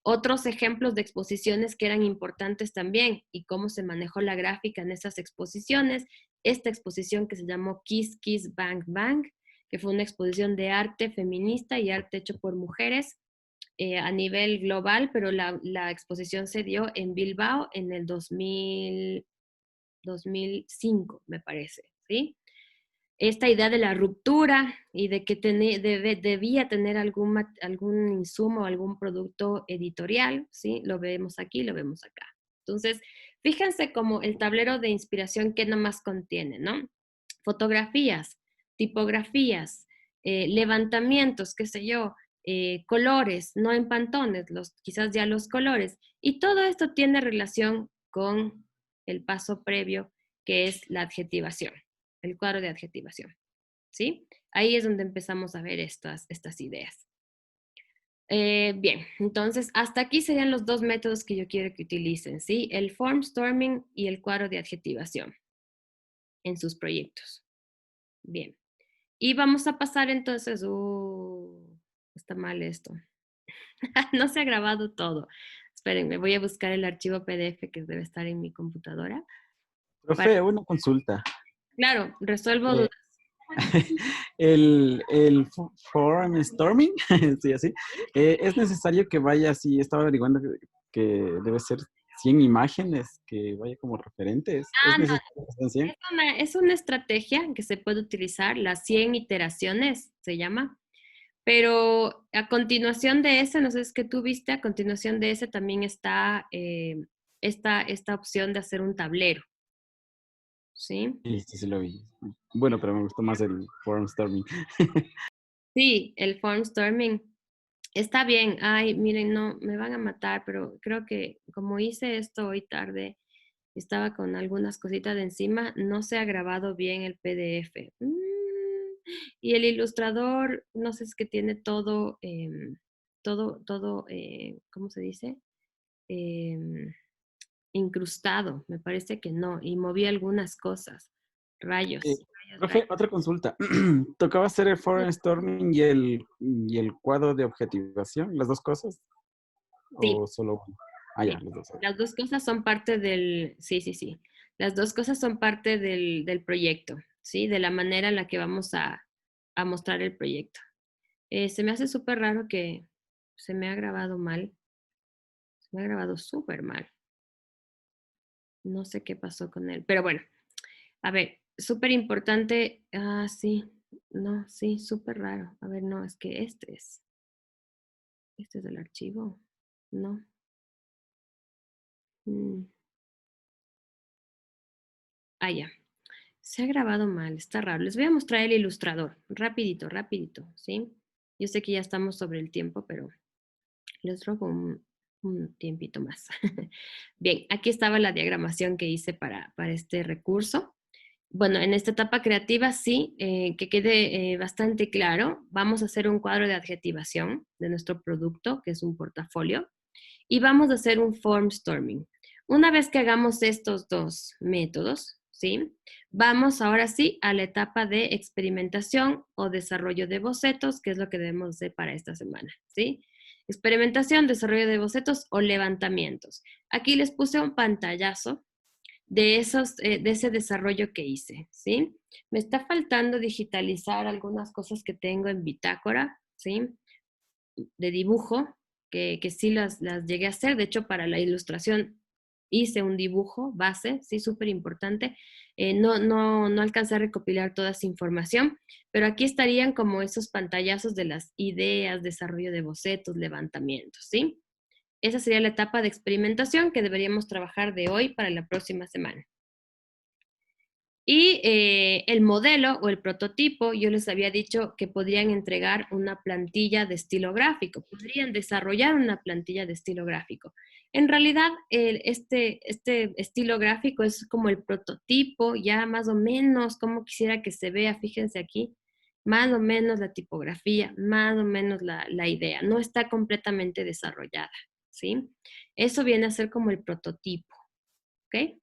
Otros ejemplos de exposiciones que eran importantes también y cómo se manejó la gráfica en esas exposiciones. Esta exposición que se llamó Kiss Kiss Bang Bang, que fue una exposición de arte feminista y arte hecho por mujeres a nivel global, pero la exposición se dio en Bilbao en el 2005, me parece, ¿sí? Esta idea de la ruptura y de que debía tener algún insumo o algún producto editorial, ¿sí? Lo vemos aquí, lo vemos acá. Entonces, fíjense como el tablero de inspiración que nomás contiene, ¿no? Fotografías, tipografías, levantamientos, qué sé yo, colores, no en pantones, quizás ya los colores. Y todo esto tiene relación con el paso previo, que es la adjetivación, el cuadro de adjetivación, ¿sí? Ahí es donde empezamos a ver estas ideas. Bien, entonces hasta aquí serían los dos métodos que yo quiero que utilicen, ¿sí? El formstorming y el cuadro de adjetivación en sus proyectos. Bien. Y vamos a pasar entonces, está mal esto. No se ha grabado todo. Espérenme, voy a buscar el archivo PDF que debe estar en mi computadora. Profe, una consulta. Claro, resuelvo Eh, dudas. el forum storming, sí, así, es necesario que vaya así, estaba averiguando que debe ser 100 imágenes, que vaya como referentes. ¿Es No, necesario que sean 100? es una estrategia que se puede utilizar, las 100 iteraciones se llama, pero a continuación de ese, no sé si es que tú viste, a continuación de ese también está esta opción de hacer un tablero, ¿sí? Sí, sí, sí lo vi. Bueno, pero me gustó más el forum storming. Sí, el formstorming. Está bien. Ay, miren, no, me van a matar, pero creo que como hice esto hoy tarde, estaba con algunas cositas de encima, no se ha grabado bien el PDF. Y el ilustrador, no sé, es que tiene todo, ¿cómo se dice? Em, incrustado, me parece que no, y moví algunas cosas. Rayos. Profe, otra consulta. ¿Tocaba hacer el foreign storming y el cuadro de objetivación, las dos cosas? Sí. ¿O solo uno? Ah, ya, Sí. los dos. Las dos cosas son parte del... Sí. Las dos cosas son parte del proyecto, ¿sí? De la manera en la que vamos a mostrar el proyecto. Se me hace súper raro que se me ha grabado mal. Se me ha grabado súper mal. No sé qué pasó con él. Pero bueno, a ver, súper importante. Ah, sí. No, sí, súper raro. A ver, no, es que este es. Este es el archivo. No. Ah, ya. Se ha grabado mal, está raro. Les voy a mostrar el ilustrador. Rapidito, ¿sí? Yo sé que ya estamos sobre el tiempo, pero les robo un tiempito más. Bien, aquí estaba la diagramación que hice para este recurso. Bueno, en esta etapa creativa sí, que quede bastante claro, vamos a hacer un cuadro de adjetivación de nuestro producto, que es un portafolio, y vamos a hacer un form storming. Una vez que hagamos estos dos métodos, ¿sí? Vamos ahora sí a la etapa de experimentación o desarrollo de bocetos, que es lo que debemos hacer para esta semana, ¿sí? Experimentación, desarrollo de bocetos o levantamientos. Aquí les puse un pantallazo de ese desarrollo que hice, ¿sí? Me está faltando digitalizar algunas cosas que tengo en bitácora, ¿sí? De dibujo, que sí las llegué a hacer. De hecho, para la ilustración hice un dibujo base, sí, súper importante. No alcancé a recopilar toda esa información, pero aquí estarían como esos pantallazos de las ideas, desarrollo de bocetos, levantamientos, ¿sí? Esa sería la etapa de experimentación que deberíamos trabajar de hoy para la próxima semana. Y el modelo o el prototipo, yo les había dicho que podrían entregar una plantilla de estilo gráfico, podrían desarrollar una plantilla de estilo gráfico. En realidad, este estilo gráfico es como el prototipo, ya más o menos como quisiera que se vea, fíjense aquí, más o menos la tipografía, más o menos la idea, no está completamente desarrollada, ¿sí? Eso viene a ser como el prototipo, ¿ok?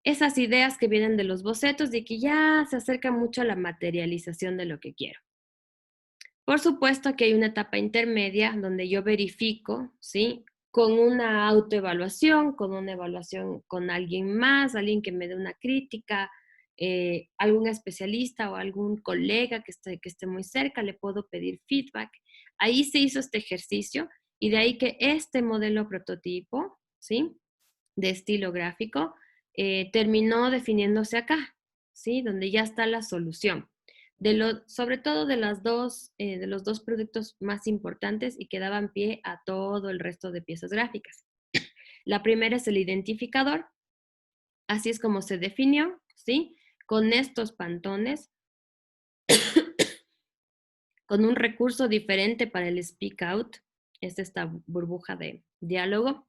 Esas ideas que vienen de los bocetos de que ya se acerca mucho a la materialización de lo que quiero. Por supuesto que hay una etapa intermedia donde yo verifico, ¿sí? Con una autoevaluación, con una evaluación con alguien más, alguien que me dé una crítica, algún especialista o algún colega que esté muy cerca, le puedo pedir feedback. Ahí se hizo este ejercicio y de ahí que este modelo prototipo, ¿sí? De estilo gráfico, terminó definiéndose acá, ¿sí? Donde ya está la solución. Sobre todo de los dos productos más importantes y que daban pie a todo el resto de piezas gráficas. La primera es el identificador, así es como se definió, ¿sí? Con estos pantones, con un recurso diferente para el speak out, es esta burbuja de diálogo,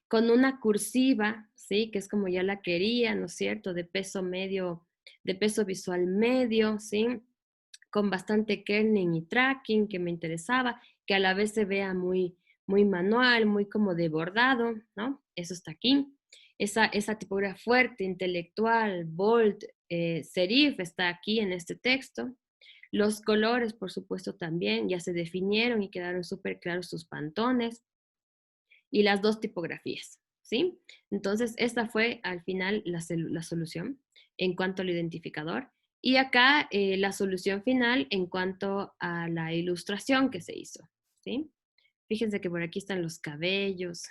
con una cursiva, ¿sí? Que es como ya la quería, ¿no es cierto? De peso medio, de peso visual medio, ¿sí? Con bastante kerning y tracking que me interesaba, que a la vez se vea muy, muy manual, muy como de bordado, ¿no? Eso está aquí. Esa tipografía fuerte, intelectual, bold, serif está aquí en este texto. Los colores, por supuesto, también ya se definieron y quedaron súper claros sus pantones y las dos tipografías, ¿sí? Entonces, esta fue al final la solución en cuanto al identificador. Y acá la solución final en cuanto a la ilustración que se hizo, ¿sí? Fíjense que por aquí están los cabellos.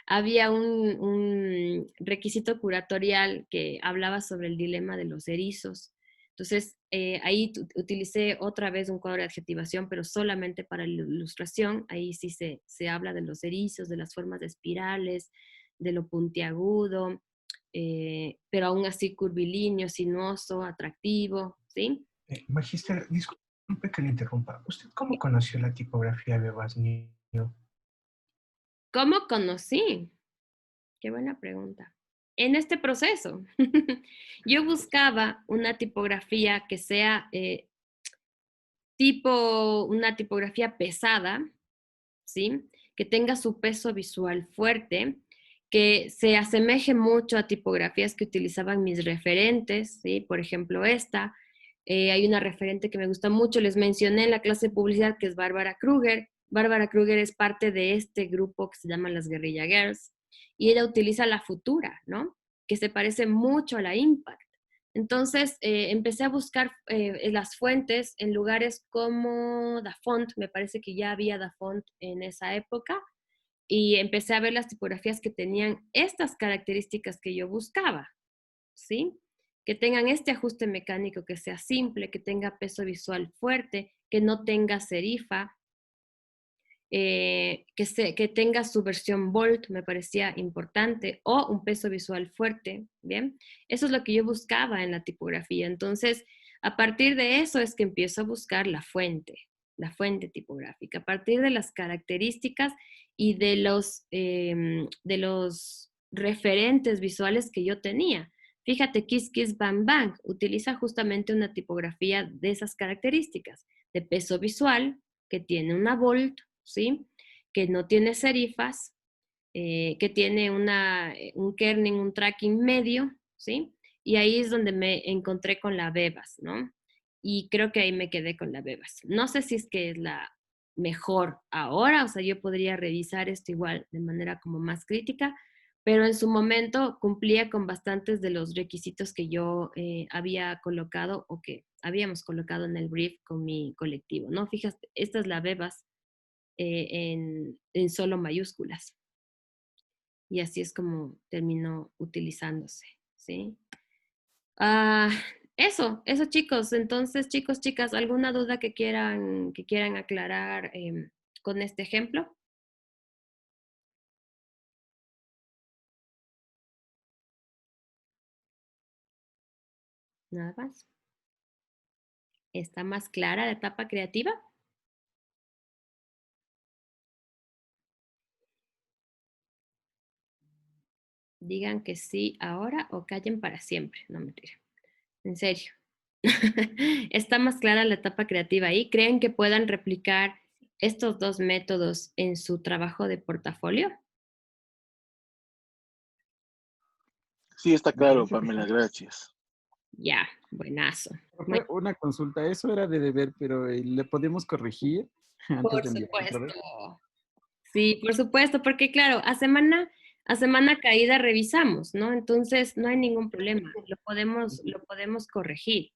Había un requisito curatorial que hablaba sobre el dilema de los erizos. Entonces, ahí utilicé otra vez un cuadro de adjetivación, pero solamente para la ilustración. Ahí sí se habla de los erizos, de las formas de espirales, de lo puntiagudo, pero aún así curvilíneo, sinuoso, atractivo, ¿sí? Magíster, disculpe que le interrumpa. ¿Usted cómo conoció la tipografía de Basnio? ¿Cómo conocí? Qué buena pregunta. En este proceso, yo buscaba una tipografía que sea una tipografía pesada, ¿sí? Que tenga su peso visual fuerte, que se asemeje mucho a tipografías que utilizaban mis referentes, ¿sí? Por ejemplo, esta. Hay una referente que me gusta mucho, les mencioné en la clase de publicidad, que es Bárbara Kruger. Bárbara Kruger es parte de este grupo que se llama las Guerrilla Girls, y ella utiliza la Futura, ¿no? Que se parece mucho a la Impact. Entonces, empecé a buscar las fuentes en lugares como Dafont, me parece que ya había Dafont en esa época, y empecé a ver las tipografías que tenían estas características que yo buscaba, ¿sí? Que tengan este ajuste mecánico, que sea simple, que tenga peso visual fuerte, que no tenga serifa, que tenga su versión Bold, me parecía importante, o un peso visual fuerte, ¿bien? Eso es lo que yo buscaba en la tipografía. Entonces, a partir de eso es que empiezo a buscar la fuente tipográfica, a partir de las características y de los referentes visuales que yo tenía. Fíjate, Kiss Kiss Bang Bang utiliza justamente una tipografía de esas características, de peso visual, que tiene una bold, ¿sí? Que no tiene serifas, que tiene un kerning, un tracking medio, ¿sí? Y ahí es donde me encontré con la Bebas, ¿no? Y creo que ahí me quedé con la Bebas. No sé si es que es la mejor ahora, o sea, yo podría revisar esto igual de manera como más crítica, pero en su momento cumplía con bastantes de los requisitos que yo había colocado o que habíamos colocado en el brief con mi colectivo, ¿no? Fíjate, esta es la Bebas en solo mayúsculas. Y así es como terminó utilizándose, ¿sí? Ah, eso chicos. Entonces, chicos, chicas, ¿alguna duda que quieran aclarar con este ejemplo? Nada más. ¿Está más clara la etapa creativa? Digan que sí ahora o callen para siempre. No, mentira. En serio. ¿Está más clara la etapa creativa ahí? ¿Creen que puedan replicar estos dos métodos en su trabajo de portafolio? Sí, está Me claro, parece que Pamela, sí. gracias. Ya, buenazo. Profe, una consulta, eso era de deber, pero ¿le podemos corregir antes Por de enviar otra vez? supuesto. Sí, por supuesto, porque claro, a semana caída revisamos, ¿no? Entonces no hay ningún problema, lo podemos corregir.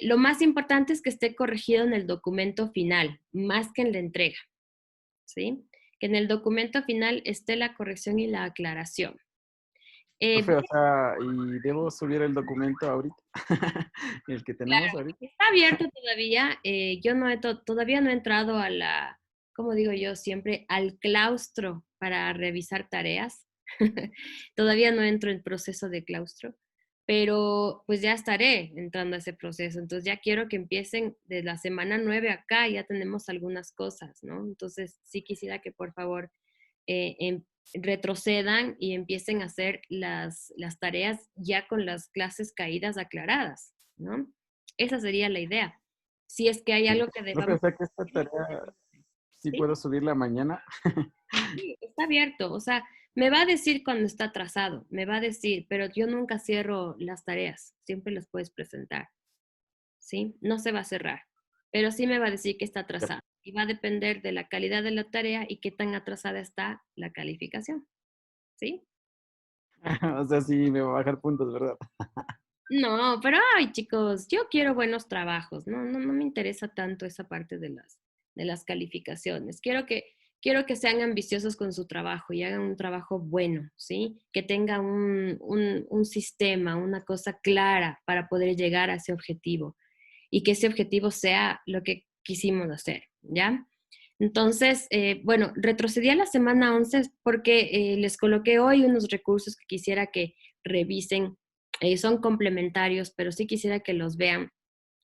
Lo más importante es que esté corregido en el documento final, más que en la entrega, ¿sí? Que en el documento final esté la corrección y la aclaración. Profe, o sea, ¿y debo subir el documento ahorita? El que tenemos ahorita. Está abierto todavía. Yo todavía no he entrado como digo yo siempre, al claustro para revisar tareas. Todavía no entro en proceso de claustro, pero pues ya estaré entrando a ese proceso. Entonces ya quiero que empiecen de la semana 9 acá, ya tenemos algunas cosas, ¿no? Entonces sí quisiera que por favor retrocedan y empiecen a hacer las tareas ya con las clases caídas aclaradas, ¿no? Esa sería la idea. Si es que hay algo que Profe, o debamos... sea que esta tarea sí ¿Sí? puedo subirla mañana. Sí, está abierto. O sea, me va a decir cuando está atrasado, me va a decir, pero yo nunca cierro las tareas, siempre las puedes presentar, ¿sí? No se va a cerrar, pero sí me va a decir que está atrasado. Y va a depender de la calidad de la tarea y qué tan atrasada está la calificación, ¿sí? O sea, sí me va a bajar puntos, ¿verdad? No, pero ay, chicos, yo quiero buenos trabajos, no me interesa tanto esa parte de las calificaciones. Quiero que sean ambiciosos con su trabajo y hagan un trabajo bueno, ¿sí? Que tenga un sistema, una cosa clara para poder llegar a ese objetivo y que ese objetivo sea lo que quisimos hacer, ¿ya? Entonces, bueno, retrocedí a la semana 11 porque les coloqué hoy unos recursos que quisiera que revisen. Son complementarios, pero sí quisiera que los vean.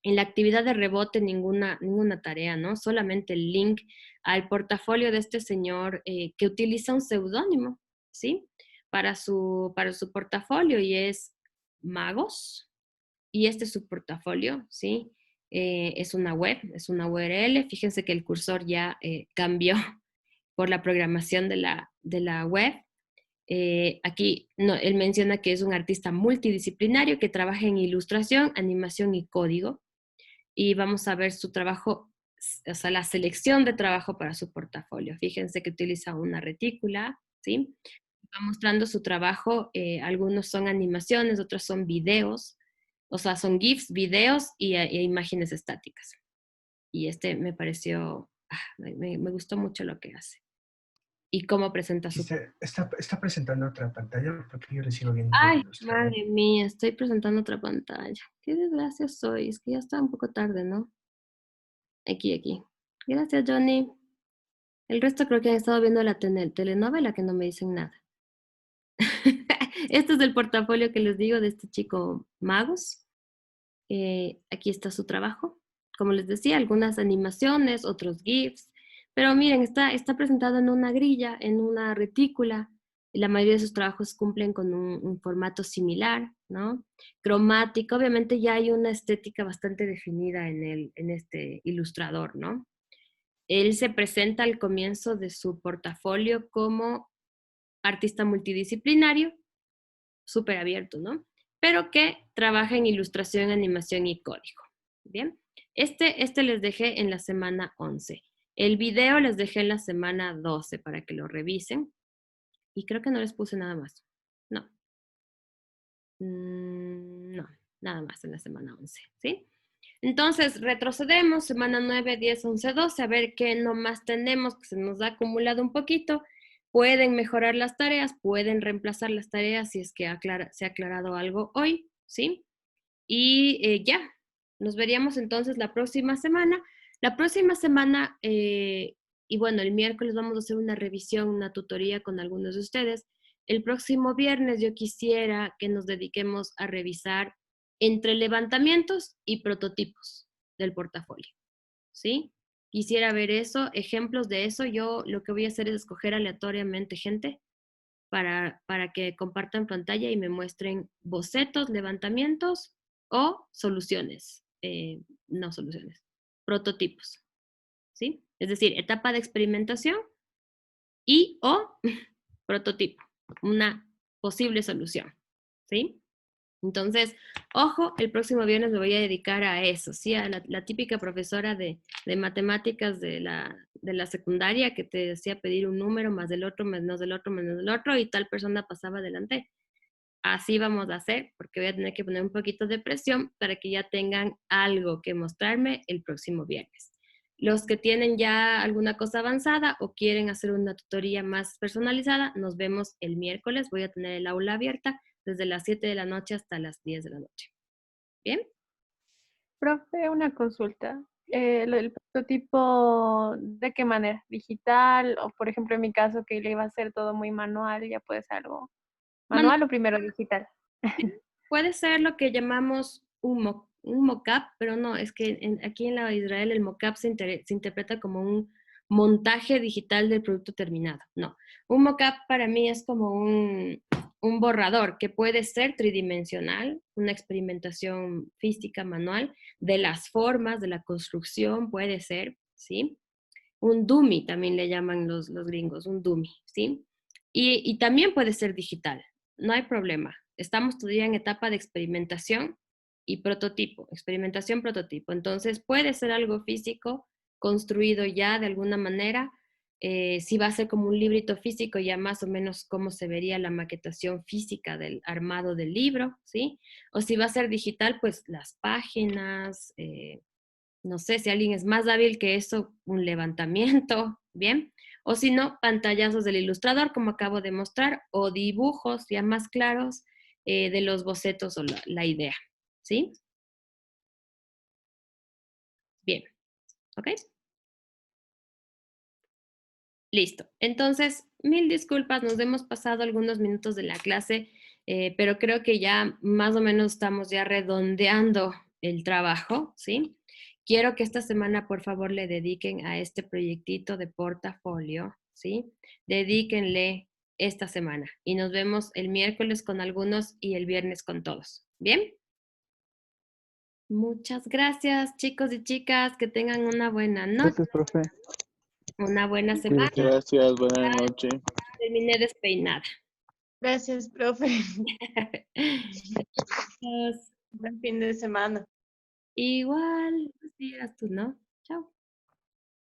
En la actividad de rebote ninguna tarea, ¿no? Solamente el link al portafolio de este señor que utiliza un seudónimo, ¿sí? Para su portafolio y es Magos. Y este es su portafolio, ¿sí? Es una web, es una URL. Fíjense que el cursor ya cambió por la programación de la web. Aquí él menciona que es un artista multidisciplinario que trabaja en ilustración, animación y código. Y vamos a ver su trabajo, o sea, la selección de trabajo para su portafolio. Fíjense que utiliza una retícula, ¿sí? Va mostrando su trabajo, algunos son animaciones, otros son videos, o sea, son GIFs, videos e imágenes estáticas. Y este me pareció, me gustó mucho lo que hace. Y cómo presenta su... Está presentando otra pantalla porque yo le sigo viendo Ay, el ilustrador. madre mía, estoy presentando otra pantalla. Qué desgracia soy, es que ya está un poco tarde, ¿no? Aquí. Gracias, Johnny. El resto creo que han estado viendo la telenovela que no me dicen nada. Este es el portafolio que les digo de este chico Magos. Aquí está su trabajo. Como les decía, algunas animaciones, otros GIFs. Pero miren, está presentado en una grilla, en una retícula. Y la mayoría de sus trabajos cumplen con un formato similar, ¿no? Cromático. Obviamente ya hay una estética bastante definida en este ilustrador, ¿no? Él se presenta al comienzo de su portafolio como artista multidisciplinario, súper abierto, ¿no? Pero que trabaja en ilustración, animación y código. Bien, este les dejé en la semana 11. El video les dejé en la semana 12 para que lo revisen. Y creo que no les puse nada más. No. No, nada más en la semana 11, ¿sí? Entonces, retrocedemos, semana 9, 10, 11, 12, a ver qué nomás tenemos, que se nos ha acumulado un poquito. Pueden mejorar las tareas, pueden reemplazar las tareas si es que se ha aclarado algo hoy, ¿sí? Y ya, nos veríamos entonces la próxima semana. La próxima semana, y bueno, el miércoles vamos a hacer una revisión, una tutoría con algunos de ustedes. El próximo viernes yo quisiera que nos dediquemos a revisar entre levantamientos y prototipos del portafolio, ¿sí? Quisiera ver eso, ejemplos de eso. Yo lo que voy a hacer es escoger aleatoriamente gente para que compartan pantalla y me muestren bocetos, levantamientos o soluciones, no soluciones, prototipos, ¿sí? Es decir, etapa de experimentación y o prototipo, una posible solución, ¿sí? Entonces, ojo, el próximo viernes me voy a dedicar a eso, ¿sí? A la típica profesora de matemáticas de la secundaria que te decía pedir un número más del otro, menos del otro, menos del otro, y tal persona pasaba adelante. Así vamos a hacer, porque voy a tener que poner un poquito de presión para que ya tengan algo que mostrarme el próximo viernes. Los que tienen ya alguna cosa avanzada o quieren hacer una tutoría más personalizada, nos vemos el miércoles. Voy a tener el aula abierta desde las 7 de la noche hasta las 10 de la noche. ¿Bien? Profe, una consulta. El prototipo, ¿de qué manera? ¿Digital? O por ejemplo, en mi caso, que le iba a hacer todo muy manual, ya puede ser algo manual o primero digital. Puede ser lo que llamamos un mock-up, pero no, es que aquí en la Israel el mock-up se interpreta como un montaje digital del producto terminado. No, un mock-up para mí es como un borrador que puede ser tridimensional, una experimentación física manual de las formas, de la construcción, puede ser, ¿sí? Un dummy también le llaman los gringos, un dummy, ¿sí? Y también puede ser digital, no hay problema. Estamos todavía en etapa de experimentación y prototipo, experimentación, prototipo. Entonces puede ser algo físico, construido ya de alguna manera. Si va a ser como un librito físico, ya más o menos cómo se vería la maquetación física del armado del libro, ¿sí? O si va a ser digital, pues las páginas, no sé si alguien es más hábil que eso, un levantamiento, ¿bien? O si no, pantallazos del ilustrador, como acabo de mostrar, o dibujos ya más claros de los bocetos o la idea, ¿sí? Bien, ¿ok? Listo. Entonces, mil disculpas, nos hemos pasado algunos minutos de la clase, pero creo que ya más o menos estamos ya redondeando el trabajo, ¿sí? Quiero que esta semana, por favor, le dediquen a este proyectito de portafolio, ¿sí? Dedíquenle esta semana y nos vemos el miércoles con algunos y el viernes con todos. ¿Bien? Muchas gracias, chicos y chicas. Que tengan una buena noche, Gracias, profe. una buena semana. Cuídese. Gracias, buenas noches. Terminé despeinada. Gracias, profe. Adiós. Buen fin de semana. Igual, buenos días, tú, ¿no? Chao.